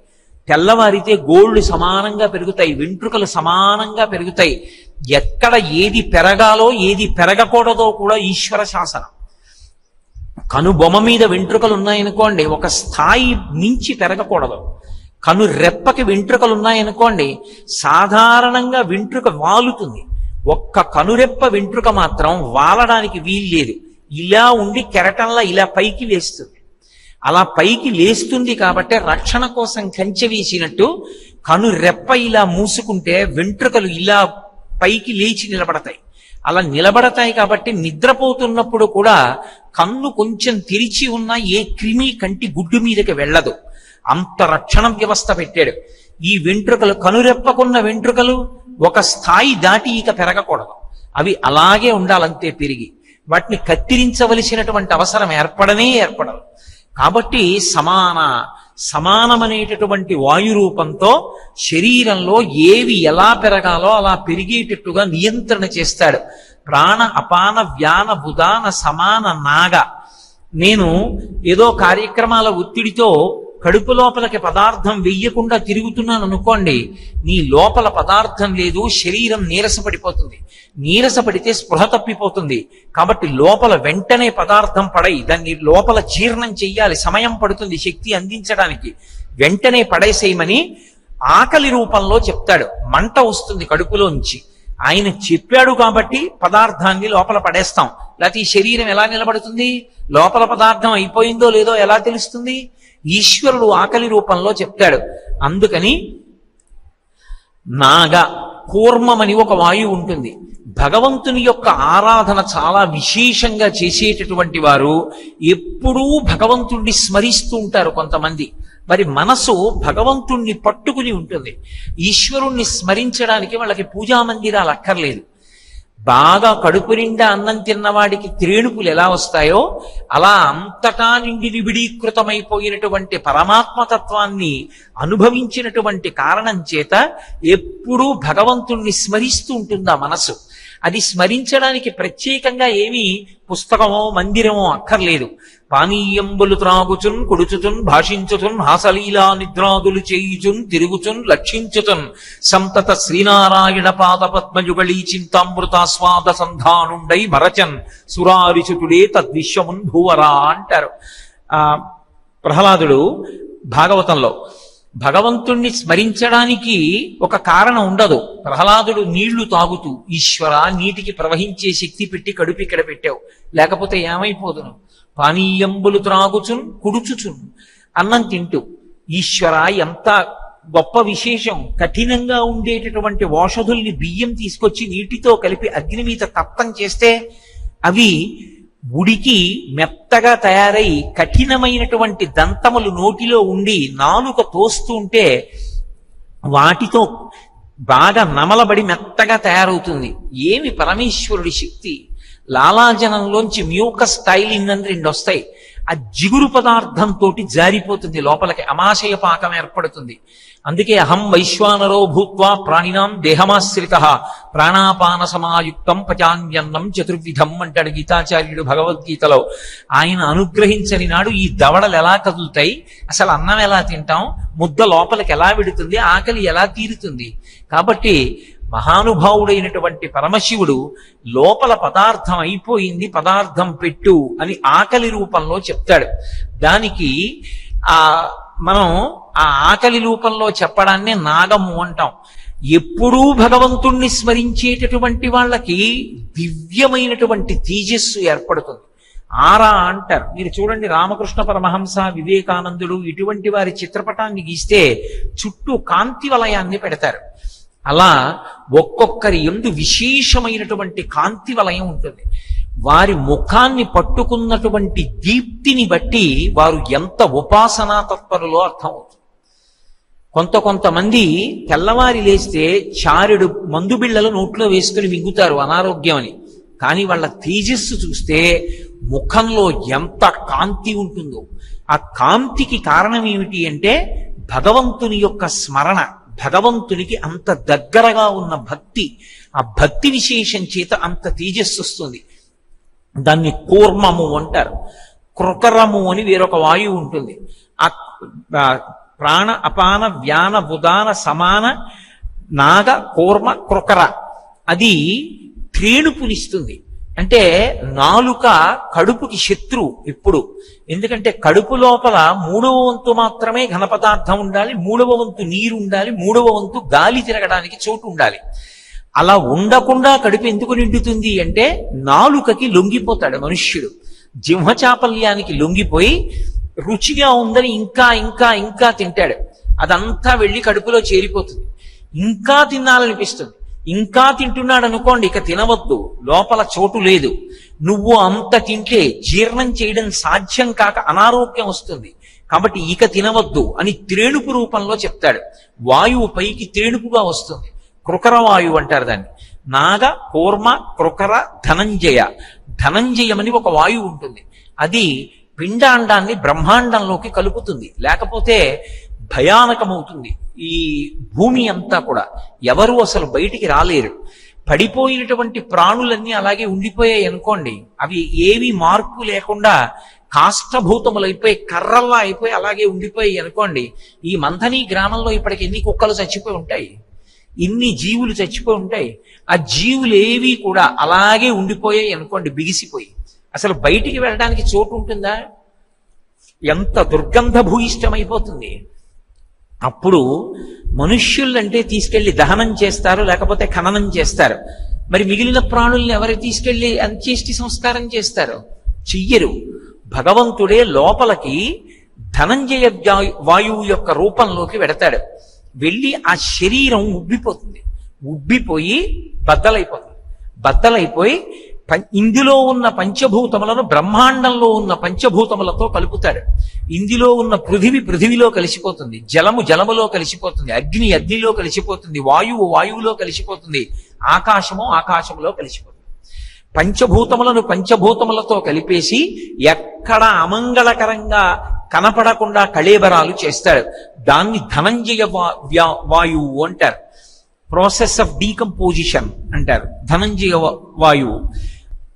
తెల్లవారితే గోళ్లు సమానంగా పెరుగుతాయి, వెంట్రుకలు సమానంగా పెరుగుతాయి. ఎక్కడ ఏది పెరగాలో ఏది పెరగకూడదో కూడా ఈశ్వర శాసనం. కను బొమ్మ మీద వెంట్రుకలు ఉన్నాయనుకోండి, ఒక స్థాయి మించి పెరగకూడదు. కను రెప్పకి వెంట్రుకలు ఉన్నాయనుకోండి, సాధారణంగా వెంట్రుక వాలుతుంది. ఒక్క కనురెప్ప వెంట్రుక మాత్రం వాలడానికి వీల్లేదు. ఇలా ఉండి కెరటంలా ఇలా పైకి లేస్తుంది. అలా పైకి లేస్తుంది కాబట్టి రక్షణ కోసం కంచె వేసినట్టు కను రెప్ప ఇలా మూసుకుంటే వెంట్రుకలు ఇలా పైకి లేచి నిలబడతాయి. అలా నిలబడతాయి కాబట్టి నిద్రపోతున్నప్పుడు కూడా కన్ను కొంచెం తెరిచి ఉన్న ఏ క్రిమి కంటి గుడ్డు మీదకి వెళ్ళదు. అంత రక్షణ వ్యవస్థ పెట్టాడు. ఈ వెంట్రుకలు, కనురెప్పకున్న వెంట్రుకలు ఒక స్థాయి దాటి ఇక పెరగకూడదు. అవి అలాగే ఉండాలంతే పెరిగి. వాటిని కత్తిరించవలసినటువంటి అవసరం ఏర్పడదు. కాబట్టి సమానమనేటటువంటి వాయు రూపంతో శరీరంలో ఏవి ఎలా పెరగాలో అలా పెరిగేటట్టుగా నియంత్రణ చేస్తాడు. ప్రాణ అపాన వ్యాన ఉదాన సమాన నాగ. నేను ఏదో కార్యక్రమాల ఒత్తిడితో కడుపు లోపలికి పదార్థం వెయ్యకుండా తిరుగుతున్నాను అనుకోండి, నీ లోపల పదార్థం లేదు, శరీరం నీరసపడిపోతుంది. నీరసపడితే స్పృహ తప్పిపోతుంది. కాబట్టి లోపల వెంటనే పదార్థం పడై దాన్ని లోపల జీర్ణం చెయ్యాలి, సమయం పడుతుంది శక్తి అందించడానికి. వెంటనే పడేసేయమని ఆకలి రూపంలో చెప్తాడు. మంట వస్తుంది కడుపులోంచి. ఆయన చెప్పాడు కాబట్టి పదార్థాన్ని లోపల పడేస్తాం. లేకపోతే ఈ శరీరం ఎలా నిలబడుతుంది? లోపల పదార్థం అయిపోయిందో లేదో ఎలా తెలుస్తుంది? ఈశ్వరుడు ఆకలి రూపంలో చెప్తాడు. అందుకని నాగ కూర్మమని ఒక వాయువు ఉంటుంది. భగవంతుని యొక్క ఆరాధన చాలా విశేషంగా చేసేటటువంటి వారు ఎప్పుడూ భగవంతుణ్ణి స్మరిస్తూ ఉంటారు కొంతమంది. మరి మనసు భగవంతుణ్ణి పట్టుకుని ఉంటుంది. ఈశ్వరుణ్ణి స్మరించడానికి వాళ్ళకి పూజా మందిరాలు అక్కర్లేదు. బాగా కడుపు నిండా అన్నం తిన్నవాడికి త్రేణుపులు ఎలా వస్తాయో అలా అంతటా నిండి నిబిడీకృతమైపోయినటువంటి పరమాత్మతత్వాన్ని అనుభవించినటువంటి కారణం చేత ఎప్పుడూ భగవంతుణ్ణి స్మరిస్తూ ఉంటుంది ఆ మనసు. అది స్మరించడానికి ప్రత్యేకంగా ఏమీ పుస్తకమో మందిరమో అక్కర్లేదు. పానీయంబులు త్రాగుచున్ కుడుచుచున్ భాషించుచున్ హాసలీలా నిద్రాదులు చేయుచున్ తిరుగుచున్ లక్షించుచున్ సంతత శ్రీనారాయణ పాద పద్మయుగళీ చింతామృతాస్వాద సంధానుండై మరచన్ సురారిచుతుడే తద్విశ్వమున్ భూవరా అంటారు ప్రహ్లాదుడు భాగవతంలో. భగవంతుణ్ణి స్మరించడానికి ఒక కారణం ఉండదు. ప్రహ్లాదుడు నీళ్లు తాగుతూ, ఈశ్వర నీటికి ప్రవహించే శక్తి పెట్టి కడుపు ఇక్కడ పెట్టావు, లేకపోతే ఏమైపోదును. పానీయంబులు త్రాగుచున్ కుడుచుచున్, అన్నం తింటూ, ఈశ్వర ఎంత గొప్ప విశేషం. కఠినంగా ఉండేటటువంటి ఓషధుల్ని బియ్యం తీసుకొచ్చి నీటితో కలిపి అగ్ని మీద తప్తం చేస్తే అవి ఉడికి మెత్తగా తయారై కఠినమైనటువంటి దంతములు నోటిలో ఉండి నాలుక తోస్తూ ఉంటే వాటితో బాగా నమలబడి మెత్తగా తయారవుతుంది. ఏమి పరమేశ్వరుడి శక్తి. లాలాజనంలోంచి మ్యూకస్ టైలిన్ అని 2 వస్తాయి. ఆ జిగురు పదార్థంతో జారిపోతుంది లోపలికి, అమాశయ పాకం ఏర్పడుతుంది. అందుకే అహం వైశ్వానరో భూత్వా ప్రాణినాం దేహమాశ్రిత ప్రాణాపాన సమాయుక్తం పచాన్యన్నం చతుర్విధం అంటాడు గీతాచార్యుడు భగవద్గీతలో. ఆయన అనుగ్రహించని నాడు ఈ దవడలు ఎలా కదులుతాయి, అసలు అన్నం ఎలా తింటాం, ముద్ద లోపలికి ఎలా వెడుతుంది, ఆకలి ఎలా తీరుతుంది. కాబట్టి మహానుభావుడైనటువంటి పరమశివుడు లోపల పదార్థం అయిపోయింది, పదార్థం పెట్టు అని ఆకలి రూపంలో చెప్తాడు. దానికి మనం ఆ ఆకలి రూపంలో చెప్పడాన్నే నాగము అంటాం. ఎప్పుడూ భగవంతుణ్ణి స్మరించేటటువంటి వాళ్ళకి దివ్యమైనటువంటి తేజస్సు ఏర్పడుతుంది. ఆరా అంటారు. మీరు చూడండి, రామకృష్ణ పరమహంస, వివేకానందుడు ఇటువంటి వారి చిత్రపటాన్ని గీస్తే చుట్టూ కాంతి వలయాన్ని పెడతారు. అలా ఒక్కొక్కరి యందు విశేషమైనటువంటి కాంతి వలయం ఉంటుంది. వారి ముఖాన్ని పట్టుకున్నటువంటి దీప్తిని బట్టి వారు ఎంత ఉపాసనా తత్పరులో అర్థమవుతుంది. కొంతమంది తెల్లవారి లేస్తే చారెడు మందు బిళ్ళలు నోట్లో వేసుకుని మింగుతారు అనారోగ్యం అని. కానీ వాళ్ళ తేజస్సు చూస్తే ముఖంలో ఎంత కాంతి ఉంటుందో. ఆ కాంతికి కారణం ఏమిటి అంటే భగవంతుని యొక్క స్మరణ, భగవంతునికి అంత దగ్గరగా ఉన్న భక్తి. ఆ భక్తి విశేషం చేత అంత తేజస్సు వస్తుంది. దాన్ని కూర్మము అంటారు. కృకరము అని వేరొక వాయువు ఉంటుంది. ఆ ప్రాణ అపాన వ్యాన ఉదాన సమాన నాగ కూర్మ కృకర అది త్రేణుపునిస్తుంది. అంటే నాలుక కడుపుకి శత్రువు ఎప్పుడు. ఎందుకంటే కడుపు లోపల 3వ వంతు మాత్రమే ఘనపదార్థం ఉండాలి, 3వ వంతు నీరు ఉండాలి, 3వ వంతు గాలి తిరగడానికి చోటు ఉండాలి. అలా ఉండకుండా కడుపు ఎందుకు నిండుతుంది అంటే నాలుకకి లొంగిపోతాడు మనుష్యుడు. జిహ్వచాపల్యానికి లొంగిపోయి రుచిగా ఉందని ఇంకా ఇంకా ఇంకా తింటాడు. అదంతా వెళ్ళి కడుపులో చేరిపోతుంది. ఇంకా తినాలనిపిస్తుంది. ఇంకా తింటున్నాడు అనుకోండి, ఇక తినవద్దు, లోపల చోటు లేదు. నువ్వు అంత తింటే జీర్ణం చేయడం సాధ్యం కాక అనారోగ్యం వస్తుంది, కాబట్టి ఇక తినవద్దు అని త్రేణుపు రూపంలో చెప్తాడు. వాయువు పైకి త్రేణుపుగా వస్తుంది, కృకర వాయువు అంటారు దాన్ని. నాగ కూర్మ కృకర ధనంజయ. ధనంజయమని ఒక వాయువు ఉంటుంది. అది పిండాండాన్ని బ్రహ్మాండంలోకి కలుపుతుంది, లేకపోతే భయానకమవుతుంది ఈ భూమి అంతా కూడా. ఎవరు అసలు బయటికి రాలేరు. పడిపోయినటువంటి ప్రాణులన్నీ అలాగే ఉండిపోయాయి అనుకోండి, అవి ఏవి మార్పు లేకుండా కాష్టభూతములైపోయి కర్రల్లా అయిపోయి అలాగే ఉండిపోయాయి అనుకోండి. ఈ మంథని గ్రామంలో ఇప్పటికి ఎన్ని కుక్కలు చచ్చిపోయి ఉంటాయి, ఇన్ని జీవులు చచ్చిపోయి ఉంటాయి. ఆ జీవులు ఏవి కూడా అలాగే ఉండిపోయాయి అనుకోండి, బిగిసిపోయి. అసలు బయటికి వెళ్ళడానికి చోటు ఉంటుందా? ఎంత దుర్గంధ భూయిష్టమైపోతుంది. అప్పుడు మనుష్యులంటే తీసుకెళ్లి దహనం చేస్తారు, లేకపోతే ఖననం చేస్తారు. మరి మిగిలిన ప్రాణుల్ని ఎవరు తీసుకెళ్లి అంత్యేష్టి సంస్కారం చేస్తారు? చెయ్యరు. భగవంతుడే లోపలికి ధనంజయ వాయువు యొక్క రూపంలోకి వెడతాడు. వెళ్ళి ఆ శరీరం ఉబ్బిపోతుంది, ఉబ్బిపోయి బద్దలైపోయి ఇందులో ఉన్న పంచభూతములను బ్రహ్మాండంలో ఉన్న పంచభూతములతో కలుపుతాడు. ఇందులో ఉన్న పృథివిలో కలిసిపోతుంది, జలము జలములో కలిసిపోతుంది, అగ్ని అగ్నిలో కలిసిపోతుంది, వాయువు వాయువులో కలిసిపోతుంది, ఆకాశము ఆకాశములో కలిసిపోతుంది. పంచభూతములను పంచభూతములతో కలిపేసి ఎక్కడ అమంగళకరంగా కనపడకుండా కళేబరాలు చేస్తాడు. దాన్ని ధనంజయ వాయువు అంటారు. ప్రాసెస్ ఆఫ్ డీకంపోజిషన్ అంటారు ధనంజయ వాయువు.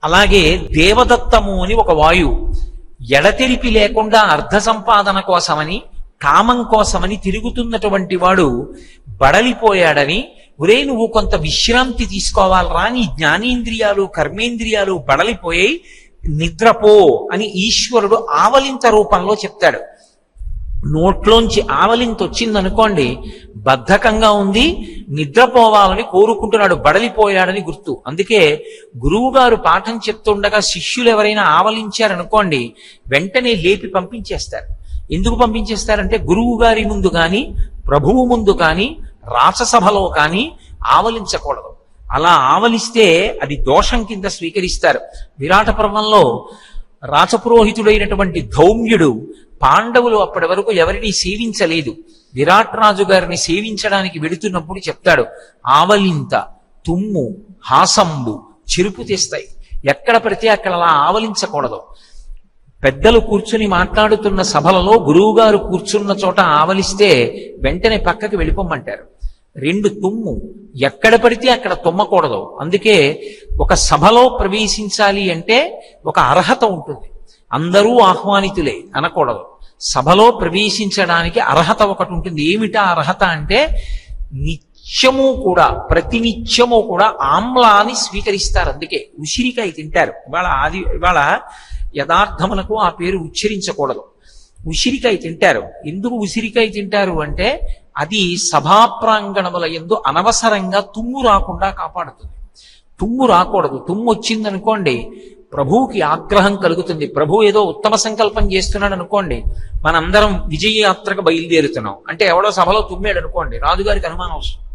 అలాగే దేవదత్తము అని ఒక వాయువు, ఎడతెరిపి లేకుండా అర్ధ సంపాదన కోసమని కామం కోసమని తిరుగుతున్నటువంటి వాడు బడలిపోయాడని, ఒరే నువ్వు కొంత విశ్రాంతి తీసుకోవాలరా, నీ జ్ఞానేంద్రియాలు కర్మేంద్రియాలు బడలిపోయాయి, నిద్రపో అని ఈశ్వరుడు ఆవలింత రూపంలో చెప్తాడు. నోట్లోంచి ఆవలింత వచ్చిందనుకోండి, బద్ధకంగా ఉంది, నిద్రపోవాలని కోరుకుంటున్నాడు, బడలిపోయాడని గుర్తు. అందుకే గురువు గారు పాఠం చెప్తుండగా శిష్యులు ఎవరైనా ఆవలించారనుకోండి, వెంటనే లేపి పంపించేస్తారు. ఎందుకు పంపించేస్తారంటే గురువు గారి ముందు కానీ ప్రభువు ముందు కానీ రాససభలో కానీ ఆవలించకూడదు. అలా ఆవలిస్తే అది దోషం కింద స్వీకరిస్తారు. విరాట పర్వంలో రాచపురోహితుడైనటువంటి ధౌమ్యుడు, పాండవులు అప్పటి వరకు ఎవరిని సేవించలేదు, విరాట్ రాజు గారిని సేవించడానికి వెడుతున్నప్పుడు చెప్తాడు, ఆవలింత తుమ్ము హాసంబు చెరుపు తెస్తాయి, ఎక్కడ పడితే అక్కడ అలా ఆవలించకూడదు. పెద్దలు కూర్చుని మాట్లాడుతున్న సభలలో గురువుగారు కూర్చున్న చోట ఆవలిస్తే వెంటనే పక్కకి వెళ్ళిపోమ్మంటారు. రెండు తుమ్ము, ఎక్కడ పడితే అక్కడ తుమ్మకూడదు. అందుకే ఒక సభలో ప్రవేశించాలి అంటే ఒక అర్హత ఉంటుంది, అందరూ ఆహ్వానితులే అనకూడదు. సభలో ప్రవేశించడానికి అర్హత ఒకటి ఉంటుంది. ఏమిటా అర్హత అంటే నిత్యము కూడా ప్రతినిత్యము కూడా ఆమ్లాన్ని స్వీకరిస్తారు. అందుకే ఉసిరికాయ తింటారు. ఇవాళ యథార్థములకు ఆ పేరు ఉచ్చరించకూడదు. ఉసిరికాయ తింటారు. ఎందుకు ఉసిరికాయ తింటారు అంటే అది సభా ప్రాంగణముల యందు అనవసరంగా తుమ్ము రాకుండా కాపాడుతుంది. తుమ్ము రాకూడదు. తుమ్ము వచ్చిందనుకోండి ప్రభువుకి ఆగ్రహం కలుగుతుంది. ప్రభు ఏదో ఉత్తమ సంకల్పం చేస్తున్నాడు అనుకోండి, మనందరం విజయయాత్రకు బయలుదేరుతున్నాం అంటే ఎవడో సభలో తుమ్మాడు అనుకోండి, రాజుగారికి అనుమానం వస్తుంది.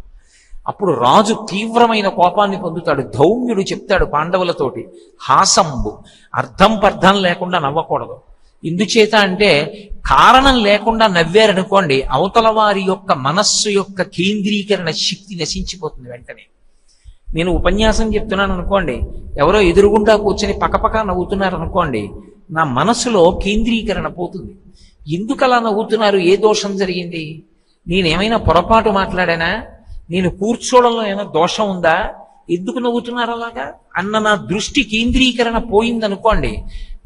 అప్పుడు రాజు తీవ్రమైన కోపాన్ని పొందుతాడు. ధౌమ్యుడు చెప్తాడు పాండవులతోటి, హాసంబు, అర్థం పర్థం లేకుండా నవ్వకూడదు. ఎందుచేత అంటే కారణం లేకుండా నవ్వారనుకోండి, అవతల వారి యొక్క మనస్సు యొక్క కేంద్రీకరణ శక్తి నశించిపోతుంది వెంటనే. నేను ఉపన్యాసం చెప్తున్నాను అనుకోండి, ఎవరో ఎదురుగుండా కూర్చొని పక్కపక్క నవ్వుతున్నారు అనుకోండి, నా మనసులో కేంద్రీకరణ పోతుంది. ఎందుకు అలా నవ్వుతున్నారు, ఏ దోషం జరిగింది, నేనేమైనా పొరపాటు మాట్లాడానా, నేను కూర్చోవడంలో ఏమైనా దోషం ఉందా, ఎందుకు నవ్వుతున్నారు అలాగా అన్న నా దృష్టి కేంద్రీకరణ పోయిందనుకోండి,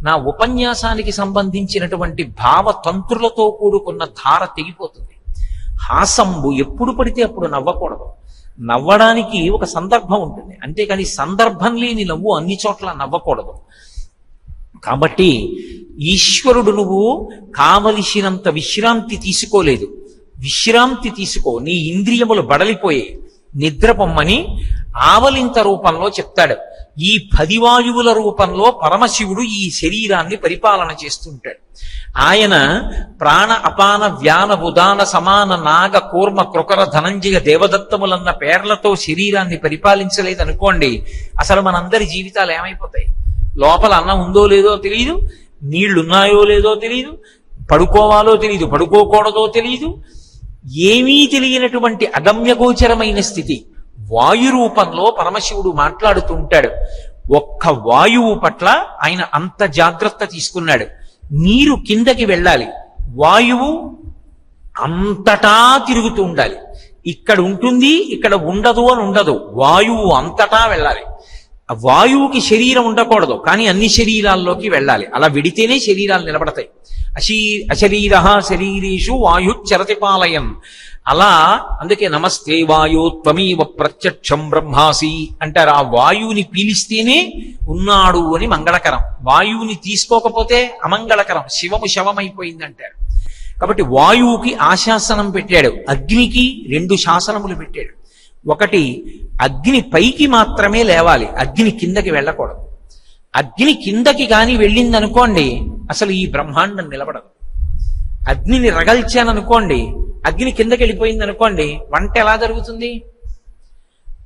నా ఉపన్యాసానికి సంబంధించినటువంటి భావతంత్రులతో కూడుకున్న ధార తెగిపోతుంది. హాసంబు, ఎప్పుడు పడితే అప్పుడు నవ్వకూడదు. నవ్వడానికి ఒక సందర్భం ఉంటుంది, అంతేకాని సందర్భం లేని నవ్వు అన్ని చోట్ల నవ్వకూడదు. కాబట్టి ఈశ్వరుడు నువ్వు కావలసినంత విశ్రాంతి తీసుకోలేదు, విశ్రాంతి తీసుకో, నీ ఇంద్రియములు బడలిపోయే, నిద్రపొమ్మని ఆవలింత రూపంలో చెప్తాడు. ఈ 10 వాయువుల రూపంలో పరమశివుడు ఈ శరీరాన్ని పరిపాలన చేస్తుంటాడు. ఆయన ప్రాణ అపాన వ్యాన ఉదాన సమాన నాగ కూర్మ కృకర ధనంజయ దేవదత్తములన్న పేర్లతో శరీరాన్ని పరిపాలించలేదనుకోండి, అసలు మనందరి జీవితాలు ఏమైపోతాయి. లోపల అన్నం ఉందో లేదో తెలియదు, నీళ్లున్నాయో లేదో తెలియదు, పడుకోవాలో తెలియదు, పడుకోకూడదో తెలియదు, ఏమీ తెలియనటువంటి అగమ్యగోచరమైన స్థితి. వాయు రూపంలో పరమశివుడు మాట్లాడుతుంటాడు. ఒక్క వాయువు పట్ల ఆయన అంత జాగ్రత్త తీసుకున్నాడు. నీరు కిందకి వెళ్ళాలి, వాయువు అంతటా తిరుగుతూ ఉండాలి. ఇక్కడ ఉంటుంది, ఇక్కడ ఉండదు అని ఉండదు, వాయువు అంతటా వెళ్ళాలి. వాయువుకి శరీరం ఉండకూడదు, కానీ అన్ని శరీరాల్లోకి వెళ్ళాలి. అలా విడితేనే శరీరాలు నిలబడతాయి. అశరీర శరీరేషు వాయు చరతిపాలయం. అలా అందుకే నమస్తే వాయు త్వమీవ ప్రత్యక్షం బ్రహ్మాసి అంటారు. ఆ వాయువుని పీలిస్తేనే ఉన్నాడు అని మంగళకరం, వాయువుని తీసుకోకపోతే అమంగళకరం, శివము శవమైపోయిందంటారు. కాబట్టి వాయువుకి ఆశాసనం పెట్టాడు, అగ్నికి 2 శాసనములు పెట్టాడు. ఒకటి, అగ్ని పైకి మాత్రమే లేవాలి, అగ్ని కిందకి వెళ్ళకూడదు. అగ్ని కిందకి కానీ వెళ్ళిందనుకోండి అసలు ఈ బ్రహ్మాండం నిలబడదు. అగ్నిని రగల్చాననుకోండి, అగ్ని కిందకి వెళ్ళిపోయింది అనుకోండి, వంట ఎలా జరుగుతుంది.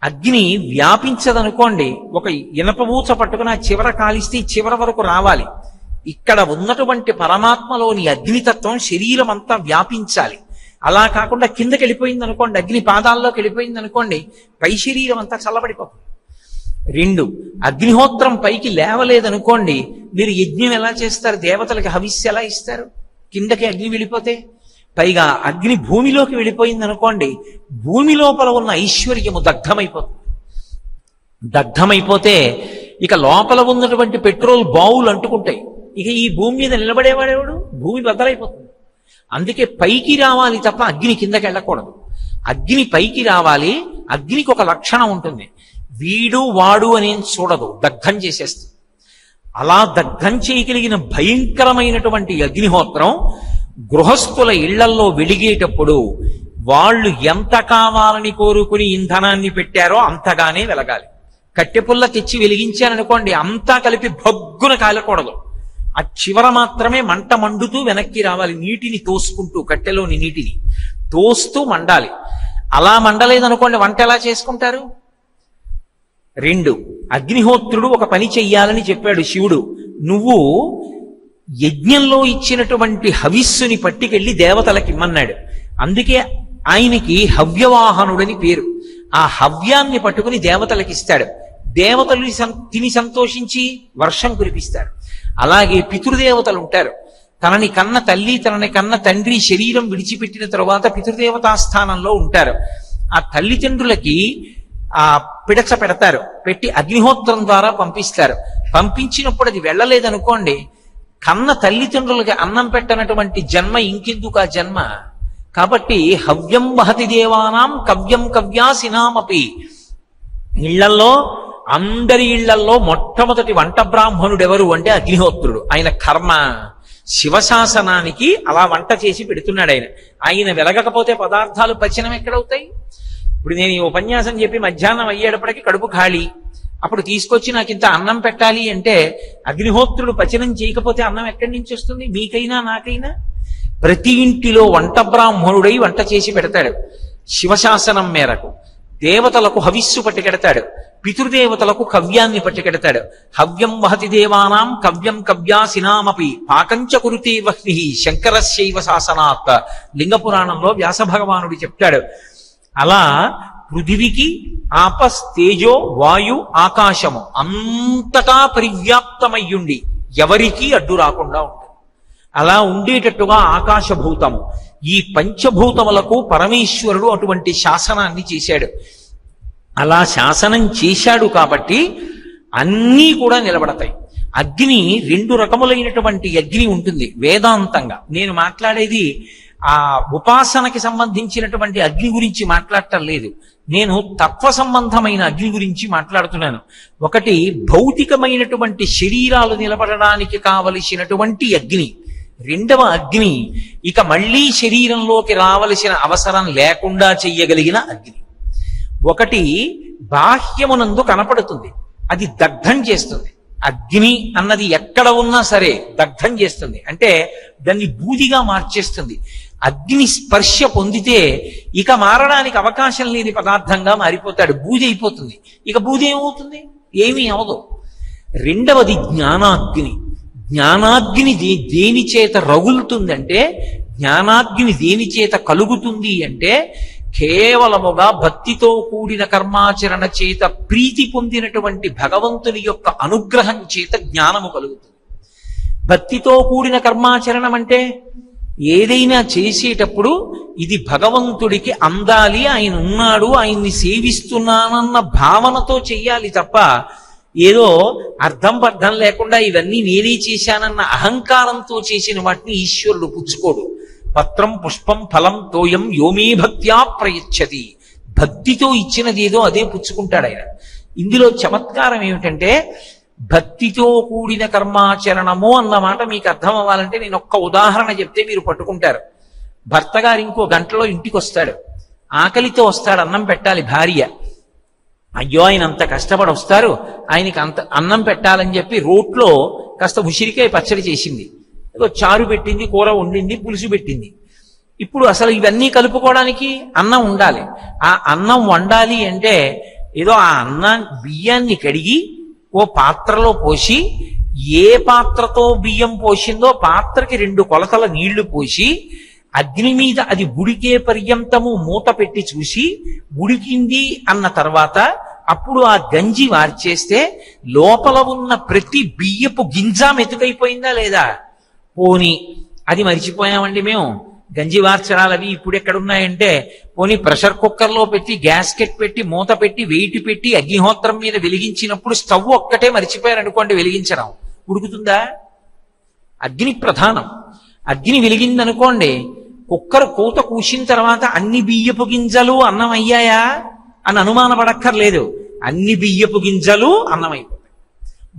అగ్ని వ్యాపించదనుకోండి, ఒక ఇనపబూచ పట్టుకుని ఆ చివర కాలిస్తే ఈ చివర వరకు రావాలి. ఇక్కడ ఉన్నటువంటి పరమాత్మలోని అగ్నితత్వం శరీరం అంతా వ్యాపించాలి. అలా కాకుండా కిందకి వెళ్ళిపోయింది అనుకోండి, అగ్ని పాదాల్లోకి వెళ్ళిపోయింది అనుకోండి, పై శరీరం అంతా చల్లబడిపోతుంది. 2, అగ్నిహోత్రం పైకి లేవలేదనుకోండి, మీరు యజ్ఞం ఎలా చేస్తారు, దేవతలకి హవిస్సు ఎలా ఇస్తారు, కిందకి అగ్ని వెళ్ళిపోతే. పైగా అగ్ని భూమిలోకి వెళ్ళిపోయింది అనుకోండి, భూమి లోపల ఉన్న ఐశ్వర్యము దగ్ధమైపోతుంది. దగ్ధమైపోతే ఇక లోపల ఉన్నటువంటి పెట్రోల్ బావులు అంటుకుంటాయి. ఇక ఈ భూమి మీద నిలబడేవాడేవాడు, భూమి బద్దలైపోతుంది. అందుకే పైకి రావాలి తప్ప అగ్ని కిందకి వెళ్ళకూడదు. అగ్ని పైకి రావాలి. అగ్నికి ఒక లక్షణం ఉంటుంది, వీడు వాడు అనేం చూడదు, దగ్ధం చేసేస్తుంది. అలా దగ్ధం చేయగలిగిన భయంకరమైనటువంటి అగ్నిహోత్రం గృహస్థుల ఇళ్లల్లో వెలిగేటప్పుడు వాళ్ళు ఎంత కావాలని కోరుకుని ఇంధనాన్ని పెట్టారో అంతగానే వెలగాలి. కట్టెపుల్ల తెచ్చి వెలిగించారనుకోండి, అంతా కలిపి భగ్గున కాలకూడదు. ఆ చివర మాత్రమే మంట మండుతూ వెనక్కి రావాలి, నీటిని తోసుకుంటూ, కట్టెలోని నీటిని తోస్తూ మండాలి. అలా మండలేదనుకోండి, వంట ఎలా చేసుకుంటారు? 2, అగ్నిహోత్రుడు ఒక పని చెయ్యాలని చెప్పాడు శివుడు. నువ్వు యజ్ఞంలో ఇచ్చినటువంటి హవిస్సుని పట్టుకెళ్ళి దేవతలకి ఇమ్మన్నాడు. అందుకే ఆయనకి హవ్యవాహనుడని పేరు. ఆ హవ్యాన్ని పట్టుకుని దేవతలకి ఇస్తాడు. దేవతలు తిని సంతోషించి వర్షం కురిపిస్తాడు. అలాగే పితృదేవతలు ఉంటారు. తనని కన్న తల్లి, తనని కన్న తండ్రి శరీరం విడిచిపెట్టిన తరువాత పితృదేవతా స్థానంలో ఉంటారు. ఆ తల్లిదండ్రులకి ఆ పిడచ పెడతారు, పెట్టి అగ్నిహోత్రం ద్వారా పంపిస్తారు. పంపించినప్పుడు అది వెళ్ళలేదనుకోండి, కన్న తల్లిదండ్రులకి అన్నం పెట్టనటువంటి జన్మ ఇంకెందుకు ఆ జన్మ? కాబట్టి హవ్యం వహతి దేవానాం కవ్యం కవ్యాసినామపి. ఇళ్లల్లో, అందరి ఇళ్లల్లో మొట్టమొదటి వంట బ్రాహ్మణుడు ఎవరు అంటే అగ్నిహోత్రుడు. ఆయన కర్మ శివశాసనానికి అలా వంట చేసి పెడుతున్నాడు. ఆయన వెలగకపోతే పదార్థాలు పచనం ఎక్కడవుతాయి? ఇప్పుడు నేను ఈ ఉపన్యాసం చెప్పి మధ్యాహ్నం అయ్యేటప్పటికి కడుపు ఖాళీ, అప్పుడు తీసుకొచ్చి నాకు ఇంత అన్నం పెట్టాలి అంటే అగ్నిహోత్రుడు పచనం చేయకపోతే అన్నం ఎక్కడి నుంచి వస్తుంది? మీకైనా నాకైనా. ప్రతి ఇంటిలో వంట బ్రాహ్మణుడై వంట చేసి పెడతాడు శివశాసనం మేరకు. దేవతలకు హవిస్సు పట్టుకెడతాడు, పితృదేవతలకు కవ్యాన్ని పట్టుకెడతాడు. హవ్యం వహతి దేవానాం కవ్యం కవ్యాసినామపి పాకంచ కురుతే వహ్ని శంకరస్యైవ శాసనాత్. లింగపురాణంలో వ్యాస భగవానుడు చెప్తాడు. అలా పృథివికి ఆపస్, తేజో, వాయు, ఆకాశము అంతటా పరివ్యాప్తమయ్యుండి ఎవరికీ అడ్డు రాకుండా ఉంటుంది. అలా ఉండేటట్టుగా ఆకాశభూతము, ఈ పంచభూతములకు పరమేశ్వరుడు అటువంటి శాసనాన్ని చేశాడు. అలా శాసనం చేశాడు కాబట్టి అన్నీ కూడా నిలబడతాయి. అగ్ని 2 రకములైనటువంటి అగ్ని ఉంటుంది వేదాంతంగా. నేను మాట్లాడేది ఆ ఉపాసనకి సంబంధించినటువంటి అగ్ని గురించి మాట్లాడటం లేదు, నేను తత్వ సంబంధమైన అగ్ని గురించి మాట్లాడుతున్నాను. ఒకటి భౌతికమైనటువంటి శరీరాలు నిలబడడానికి కావలసినటువంటి అగ్ని. 2వ అగ్ని ఇక మళ్ళీ శరీరంలోకి రావలసిన అవసరం లేకుండా చెయ్యగలిగిన అగ్ని. ఒకటి బాహ్యమునందు కనపడుతుంది, అది దగ్ధం చేస్తుంది. అగ్ని అన్నది ఎక్కడ ఉన్నా సరే దగ్ధం చేస్తుంది, అంటే దాన్ని బూదిగా మార్చేస్తుంది. అగ్ని స్పర్శ పొందితే ఇక మారడానికి అవకాశం లేని పదార్థంగా మారిపోతాడు, బూది అయిపోతుంది. ఇక బూది ఏమవుతుంది? ఏమీ అవదు. 2వది జ్ఞానాగ్ని. జ్ఞానాగ్ని దేని చేత రగులుతుందంటే, జ్ఞానాగ్ని దేని చేత కలుగుతుంది అంటే, కేవలముగా భక్తితో కూడిన కర్మాచరణ చేత ప్రీతి పొందినటువంటి భగవంతుని యొక్క అనుగ్రహం చేత జ్ఞానము కలుగుతుంది. భక్తితో కూడిన కర్మాచరణం అంటే ఏదైనా చేసేటప్పుడు ఇది భగవంతుడికి అందాలి, ఆయన ఉన్నాడు, ఆయన్ని సేవిస్తున్నానన్న భావనతో చెయ్యాలి తప్ప ఏదో అర్థం పర్థం లేకుండా ఇవన్నీ నేనే చేశానన్న అహంకారంతో చేసిన వాటిని ఈశ్వరుడు పుచ్చుకోడు. పత్రం పుష్పం ఫలం తోయం యోమే భక్త్యా ప్రయచ్చతి. భక్తితో ఇచ్చినది ఏదో అదే పుచ్చుకుంటాడు ఆయన. ఇందులో చమత్కారం ఏమిటంటే, భక్తితో కూడిన కర్మాచరణము అన్నమాట మీకు అర్థం అవ్వాలంటే నేను ఒక్క ఉదాహరణ చెప్తే మీరు పట్టుకుంటారు. భర్త గారు ఇంకో గంటలో ఇంటికి వస్తాడు, ఆకలితో వస్తాడు, అన్నం పెట్టాలి భార్య. అయ్యో ఆయన అంత కష్టపడి వస్తారు, ఆయనకి అంత అన్నం పెట్టాలని చెప్పి రోట్లో కాస్త ఉసిరికాయ పచ్చడి చేసింది, ఏదో చారు పెట్టింది, కూర వండింది, పులుసు పెట్టింది. ఇప్పుడు అసలు ఇవన్నీ కలుపుకోవడానికి అన్నం ఉండాలి. ఆ అన్నం వండాలి అంటే ఏదో ఆ బియ్యాన్ని కడిగి ఓ పాత్రలో పోసి, ఏ పాత్రతో బియ్యం పోసిందో పాత్రకి 2 కొలతల నీళ్లు పోసి అగ్ని మీద అది ఉడికే పర్యంతము మూత పెట్టి చూసి ఉడికింది అన్న తర్వాత అప్పుడు ఆ గంజి వార్చేస్తే లోపల ఉన్న ప్రతి బియ్యపు గింజ మెతుకైపోయిందా లేదా? పోని అది మరిచిపోయామండి మేము, గంజివార్చనాలు అవి ఇప్పుడు ఎక్కడున్నాయంటే పోనీ ప్రెషర్ కుక్కర్లో పెట్టి గ్యాస్కెట్ పెట్టి మూత పెట్టి వెయిట్ పెట్టి అగ్నిహోత్రం మీద వెలిగించినప్పుడు స్టవ్ ఒక్కటే మర్చిపోయారు అనుకోండి వెలిగించడం, ఉడుకుతుందా? అగ్ని ప్రధానం. అగ్ని వెలిగిందనుకోండి, కుక్కర్ కూత కూసిన తర్వాత అన్ని బియ్యపు గింజలు అన్నం అయ్యాయా అని అనుమానపడక్కర్లేదు. అన్ని బియ్యపు గింజలు అన్నం అయిపోతాయి,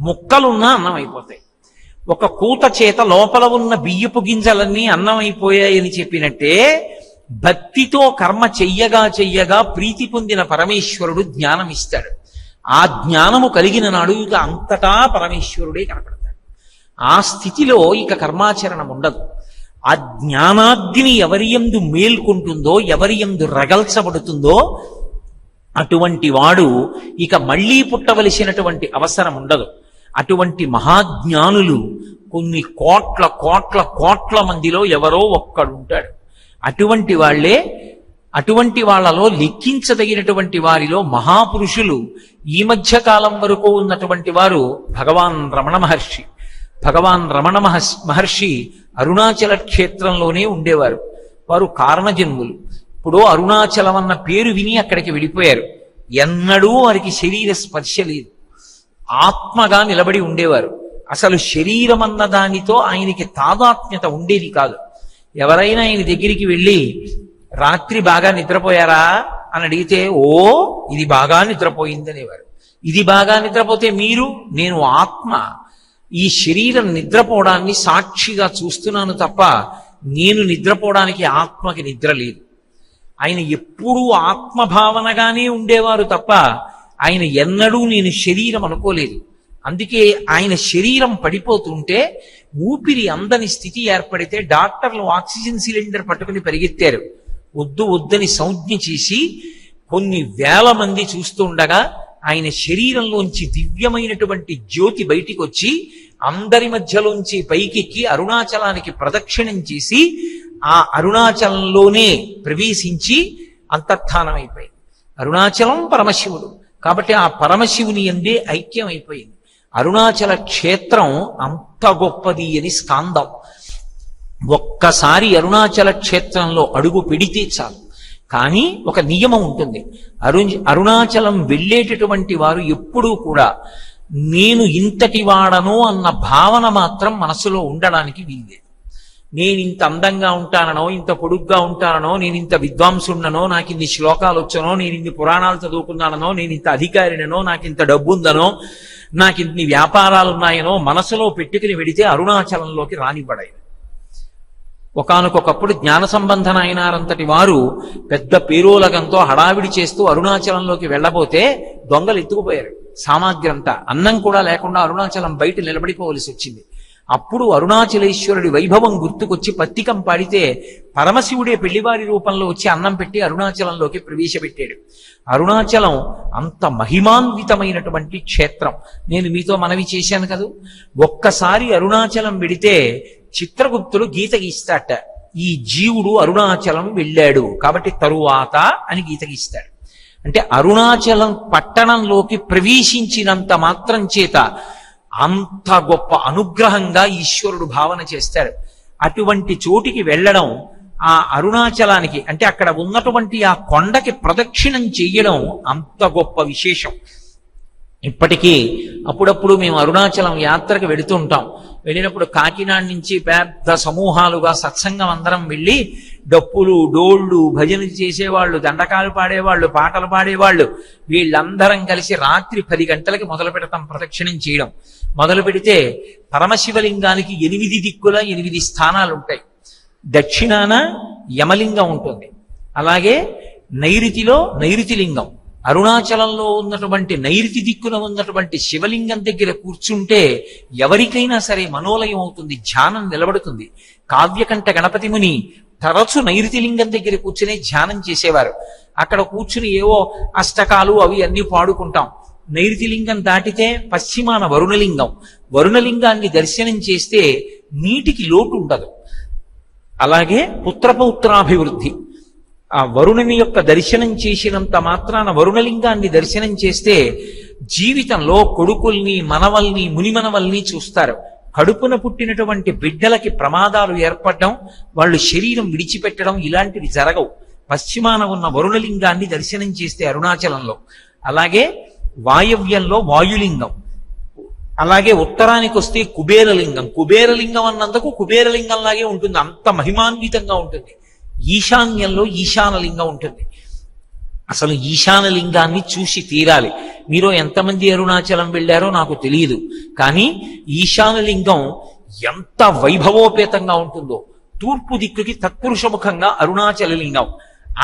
ముక్కలున్నా అన్నం అయిపోతాయి. ఒక కూత చేత లోపల ఉన్న బియ్యపు గింజలన్నీ అన్నం అయిపోయాయని చెప్పినట్టే భక్తితో కర్మ చెయ్యగా చెయ్యగా ప్రీతి పొందిన పరమేశ్వరుడు జ్ఞానం ఇస్తాడు. ఆ జ్ఞానము కలిగిన నాడు ఇక అంతటా పరమేశ్వరుడే కనపడతాడు. ఆ స్థితిలో ఇక కర్మాచరణం ఉండదు. ఆ జ్ఞానాగ్ని ఎవరి యందు మేల్కొంటుందో, ఎవరి యందు రగల్చబడుతుందో అటువంటి వాడు ఇక మళ్లీ పుట్టవలసినటువంటి అవసరం ఉండదు. అటువంటి మహాజ్ఞానులు కొన్ని కోట్ల కోట్ల కోట్ల మందిలో ఎవరో ఒక్కడుంటాడు. అటువంటి వాళ్ళలో లెక్కించదగినటువంటి వారిలో మహాపురుషులు ఈ మధ్య కాలం వరకు ఉన్నటువంటి వారు భగవాన్ రమణ మహర్షి. భగవాన్ రమణ మహర్షి అరుణాచల క్షేత్రంలోనే ఉండేవారు. వారు కారణజన్ములు. ఇప్పుడు అరుణాచలం అన్న పేరు విని అక్కడికి వెళ్ళిపోయారు. ఎన్నడూ వారికి శరీర స్పర్శ లేదు, ఆత్మగా నిలబడి ఉండేవారు. అసలు శరీరం అన్న దానితో ఆయనకి తాదాత్మ్యత ఉండేది కాదు. ఎవరైనా ఆయన దగ్గరికి వెళ్ళి రాత్రి బాగా నిద్రపోయారా అని అడిగితే, ఓ ఇది బాగా నిద్రపోయిందనేవారు. ఇది బాగా నిద్రపోతే మీరు, నేను ఆత్మ, ఈ శరీరం నిద్రపోవడాన్ని సాక్షిగా చూస్తున్నాను తప్ప నేను నిద్రపోవడానికి ఆత్మకి నిద్ర లేదు. ఆయన ఎప్పుడూ ఆత్మభావనగానే ఉండేవారు తప్ప ఆయన ఎన్నడూ నేను శరీరం అనుకోలేదు. అందుకే ఆయన శరీరం పడిపోతుంటే ఊపిరి అందని స్థితి ఏర్పడితే డాక్టర్లు ఆక్సిజన్ సిలిండర్ పట్టుకుని పరిగెత్తారు. వద్దు వద్దని సంజ్ఞ చేసి కొన్ని వేల మంది చూస్తూ ఉండగా ఆయన శరీరంలోంచి దివ్యమైనటువంటి జ్యోతి బయటికి వచ్చి అందరి మధ్యలోంచి పైకెక్కి అరుణాచలానికి ప్రదక్షిణం చేసి ఆ అరుణాచలంలోనే ప్రవేశించి అంతర్ధానం అయిపోయింది. అరుణాచలం పరమశివుడు కాబట్టి ఆ పరమశివుని యందే ఐక్యం అయిపోయింది. అరుణాచల క్షేత్రం అంత గొప్పది అని స్కాందం. ఒక్కసారి అరుణాచల క్షేత్రంలో అడుగు పెడితే చాలు. కానీ ఒక నియమం ఉంటుంది. అరుణాచలం వెళ్ళేటటువంటి వారు ఎప్పుడూ కూడా నేను ఇంతటి వాడను అన్న భావన మాత్రం మనసులో ఉండడానికి వీల్లేదు. నేను ఇంత అందంగా ఉంటానో, ఇంత పొడుగ్గా ఉంటానో, నేను ఇంత విద్వాంసుండనో, నాకు ఇన్ని శ్లోకాలు వచ్చనో, నేను ఇన్ని పురాణాలు చదువుకున్నానో, నేను ఇంత అధికారినో, నాకు ఇంత డబ్బుందనో, నాకు ఇన్ని వ్యాపారాలున్నాయనో మనసులో పెట్టుకుని వెడితే అరుణాచలంలోకి రానివ్వడాయి. ఒకానొకప్పుడు జ్ఞాన సంబంధ నాయనారంతటి వారు పెద్ద పేరోలగంతో హడావిడి చేస్తూ అరుణాచలంలోకి వెళ్ళబోతే దొంగలు ఎత్తుకుపోయారు సామాగ్రి అంతా. అన్నం కూడా లేకుండా అరుణాచలం బయట నిలబడిపోవలసి వచ్చింది. అప్పుడు అరుణాచలేశ్వరుడి వైభవం గుర్తుకొచ్చి పత్తికం పాడితే పరమశివుడే పెళ్లివారి రూపంలో వచ్చి అన్నం పెట్టి అరుణాచలంలోకి ప్రవేశపెట్టాడు. అరుణాచలం అంత మహిమాన్వితమైనటువంటి క్షేత్రం. నేను మీతో మనవి చేశాను కదా, ఒక్కసారి అరుణాచలం వెడితే చిత్రగుప్తుడు గీత గీస్తాట. ఈ జీవుడు అరుణాచలం వెళ్ళాడు కాబట్టి తరువాత అని గీత గీస్తాడు. అంటే అరుణాచలం పట్టణంలోకి ప్రవేశించినంత మాత్రం చేత అంత గొప్ప అనుగ్రహంగా ఈశ్వరుడు భావన చేస్తాడు. అటువంటి చోటికి వెళ్ళడం, ఆ అరుణాచలానికి అంటే అక్కడ ఉన్నటువంటి ఆ కొండకి ప్రదక్షిణం చెయ్యడం అంత గొప్ప విశేషం. ఇప్పటికీ అప్పుడప్పుడు మేము అరుణాచలం యాత్రకు వెళుతూ ఉంటాం. వెళ్ళినప్పుడు కాకినాడ నుంచి పెద్ద సమూహాలుగా సత్సంగం అందరం వెళ్ళి డప్పులు, డోళ్లు, భజనలు చేసేవాళ్ళు, దండకాలు పాడేవాళ్ళు, పాటలు పాడేవాళ్ళు, వీళ్ళందరం కలిసి రాత్రి 10 గంటలకి మొదలు పెడతాం ప్రదక్షిణం చేయడం. మొదలు పెడితే పరమశివలింగానికి 8 దిక్కుల 8 స్థానాలు ఉంటాయి. దక్షిణాన యమలింగం ఉంటుంది, అలాగే నైరుతిలో నైరుతిలింగం. అరుణాచలంలో ఉన్నటువంటి నైరుతి దిక్కున ఉన్నటువంటి శివలింగం దగ్గర కూర్చుంటే ఎవరికైనా సరే మనోలయం అవుతుంది, ధ్యానం నిలబడుతుంది. కావ్యకంఠ గణపతి ముని తరచు నైరుతి లింగం దగ్గర కూర్చునే ధ్యానం చేసేవారు. అక్కడ కూర్చుని ఏవో అష్టకాలు అవి అన్ని పాడుకుంటాం. నైరుతి లింగం దాటితే పశ్చిమాన వరుణలింగం. వరుణలింగాన్ని దర్శనం చేస్తే నీటికి లోటు ఉండదు. అలాగే పుత్రపౌత్రాభివృద్ధి. ఆ వరుణుని యొక్క దర్శనం చేసినంత మాత్రాన వరుణలింగాన్ని దర్శనం చేస్తే జీవితంలో కొడుకుల్ని, మనవల్ని, మునిమనవల్ని చూస్తారు. కడుపున పుట్టినటువంటి బిడ్డలకి ప్రమాదాలు ఏర్పడడం, వాళ్ళు శరీరం విడిచిపెట్టడం ఇలాంటివి జరగవు. పశ్చిమాన ఉన్న వరుణలింగాన్ని దర్శనం చేస్తే అరుణాచలంలో, అలాగే వాయవ్యంలో వాయులింగం, అలాగే ఉత్తరానికి వస్తే కుబేరలింగం. కుబేరలింగం అన్నందుకు కుబేరలింగంలాగే ఉంటుంది, అంత మహిమాన్వితంగా ఉంటుంది. ఈశాన్యంలో ఈశానలింగం ఉంటుంది. అసలు ఈశానలింగాన్ని చూసి తీరాలి. మీరు ఎంతమంది అరుణాచలం వెళ్ళారో నాకు తెలియదు, కానీ ఈశానలింగం ఎంత వైభవోపేతంగా ఉంటుందో. తూర్పు దిక్కుకి తత్పురుషముఖంగా అరుణాచల లింగం,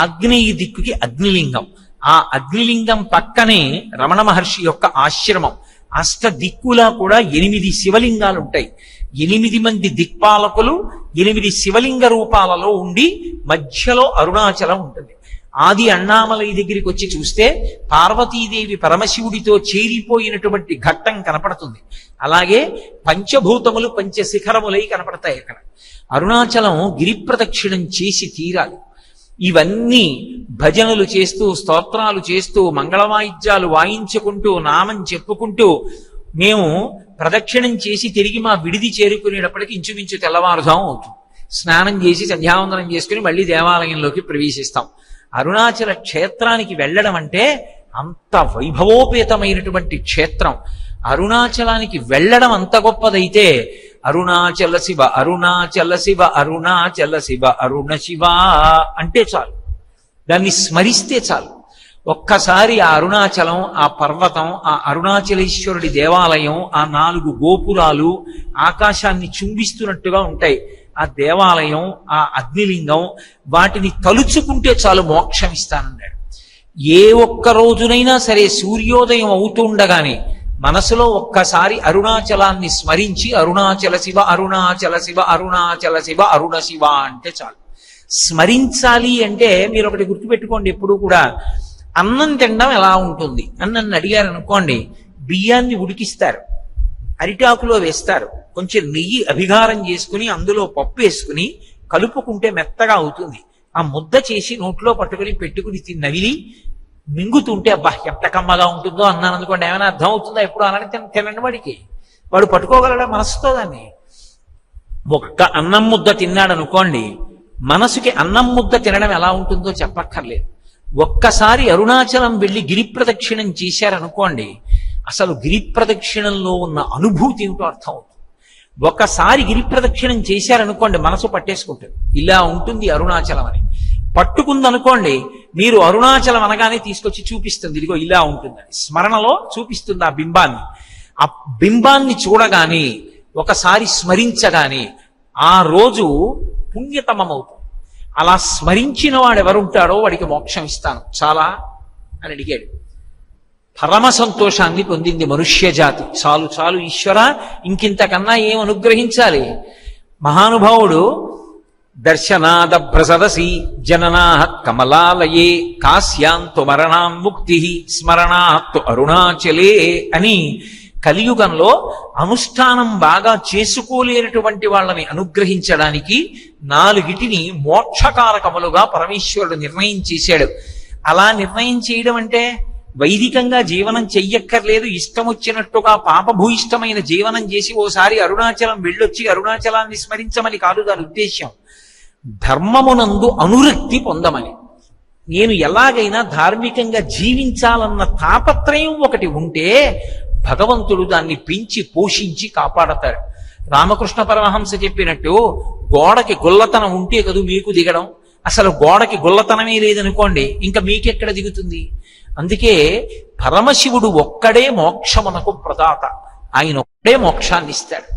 ఆగ్నేయ దిక్కుకి అగ్నిలింగం. ఆ అగ్నిలింగం పక్కనే రమణ మహర్షి యొక్క ఆశ్రమం. అష్ట దిక్కులా కూడా 8 శివలింగాలు ఉంటాయి. 8 మంది దిక్పాలకులు 8 శివలింగ రూపాలలో ఉండి మధ్యలో అరుణాచలం ఉంటుంది. ఆది అన్నామలై దగ్గరికి వచ్చి చూస్తే పార్వతీదేవి పరమశివుడితో చేరిపోయినటువంటి ఘట్టం కనపడుతుంది. అలాగే పంచభూతములు పంచశిఖరములై కనపడతాయి అక్కడ. అరుణాచలం గిరి ప్రదక్షిణం చేసి తీరాలి. ఇవన్నీ భజనలు చేస్తూ, స్తోత్రాలు చేస్తూ, మంగళవాయిద్యాలు వాయించుకుంటూ, నామం చెప్పుకుంటూ మేము ప్రదక్షిణం చేసి తిరిగి మా విడిది చేరుకునేటప్పటికి ఇంచుమించు తెల్లవారుజాము అవుతుంది. స్నానం చేసి సంధ్యావందనం చేసుకుని మళ్ళీ దేవాలయంలోకి ప్రవేశిస్తాం. అరుణాచల క్షేత్రానికి వెళ్ళడం అంటే అంత వైభవోపేతమైనటువంటి క్షేత్రం. అరుణాచలానికి వెళ్ళడం అంత గొప్పదైతే అరుణాచల శివ అరుణాచల శివ అరుణాచల శివ అరుణ శివ అంటే చాలు, దాన్ని స్మరిస్తే చాలు. ఒక్కసారి ఆ అరుణాచలం, ఆ పర్వతం, ఆ అరుణాచలేశ్వరుడి దేవాలయం, ఆ 4 గోపురాలు ఆకాశాన్ని చుంబిస్తున్నట్టుగా ఉంటాయి. ఆ దేవాలయం, ఆ అగ్నిలింగం, వాటిని తలుచుకుంటే చాలు మోక్షం ఇస్తానన్నాడు. ఏ ఒక్క రోజునైనా సరే సూర్యోదయం అవుతుండగానే మనసులో ఒక్కసారి అరుణాచలాన్ని స్మరించి అరుణాచల శివ అరుణాచల శివ అరుణాచల శివ అరుణ శివ అంటే చాలు. స్మరించాలి అంటే మీరు ఒకటి గుర్తుపెట్టుకోండి, ఎప్పుడు కూడా అన్నం తినడం ఎలా ఉంటుంది అని నన్ను అడిగారు అనుకోండి, బియ్యాన్ని ఉడికిస్తారు, అరిటాకులో వేస్తారు, కొంచెం నెయ్యి అభిగారం చేసుకుని అందులో పప్పు వేసుకుని కలుపుకుంటే మెత్తగా అవుతుంది. ఆ ముద్ద చేసి నోట్లో పట్టుకుని పెట్టుకుని నవిలి మింగుతుంటే అబ్బా ఎంత కమ్మగా ఉంటుందో అన్నాను అనుకోండి. ఏమైనా అర్థం అవుతుందా? ఎప్పుడు అలానే తినండి వాడికి, వాడు పట్టుకోగలడా మనసుతో దాన్ని? ఒక్క అన్నం ముద్ద తిన్నాడు అనుకోండి, మనసుకి అన్నం ముద్ద తినడం ఎలా ఉంటుందో చెప్పక్కర్లేదు. ఒక్కసారి అరుణాచలం వెళ్ళి గిరి ప్రదక్షిణం చేశారనుకోండి, అసలు గిరి ప్రదక్షిణంలో ఉన్న అనుభూతి ఏమిటో అర్థం అవుతుంది. ఒకసారి గిరి ప్రదక్షిణం చేశారనుకోండి, మనసు పట్టేసుకుంటుంది, ఇలా ఉంటుంది అరుణాచలం అని. పట్టుకుందనుకోండి, మీరు అరుణాచలం అనగానే తీసుకొచ్చి చూపిస్తుంది, ఇదిగో ఇలా ఉంటుందని స్మరణలో చూపిస్తుంది ఆ బింబాన్ని. ఆ బింబాన్ని చూడగానే, ఒకసారి స్మరించగానే ఆ రోజు పుణ్యతమమవుతుంది. అలా స్మరించిన వాడు ఎవరుంటాడో వాడికి మోక్షం ఇస్తాను చాలా అని అడిగాడు. పరమ సంతోషాన్ని పొందింది మనుష్య జాతి. చాలు చాలు ఈశ్వర, ఇంకింతకన్నా ఏం అనుగ్రహించాలి? మహానుభావుడు దర్శనాద ప్రసదసి జననాహ కమలాలయే కాశ్యాంతు మరణాం ముక్తి స్మరణాత్తు అరుణాచలే అని కలియుగంలో అనుష్ఠానం బాగా చేసుకోలేనటువంటి వాళ్ళని అనుగ్రహించడానికి 4 మోక్షకారకములుగా పరమేశ్వరుడు నిర్ణయం చేశాడు. అలా నిర్ణయం చేయడం అంటే వైదికంగా జీవనం చెయ్యక్కర్లేదు, ఇష్టం వచ్చినట్టుగా పాపభూయిష్టమైన జీవనం చేసి ఓసారి అరుణాచలం వెళ్ళొచ్చి అరుణాచలాన్ని స్మరించమని కాదు దాని ఉద్దేశ్యం. ధర్మమునందు అనురక్తి పొందమని. నేను ఎలాగైనా ధార్మికంగా జీవించాలన్న తాపత్రయం ఒకటి ఉంటే భగవంతుడు దాన్ని పెంచి పోషించి కాపాడతాడు. రామకృష్ణ పరమహంస చెప్పినట్టు గోడకి గొల్లతనం ఉంటే కదూ మీకు దిగడం, అసలు గోడకి గొల్లతనమే లేదనుకోండి ఇంకా మీకెక్కడ దిగుతుంది? అందుకే పరమశివుడు ఒక్కడే మోక్షమునకు ప్రదాత, ఆయన ఒక్కడే మోక్షాన్ని ఇస్తాడు.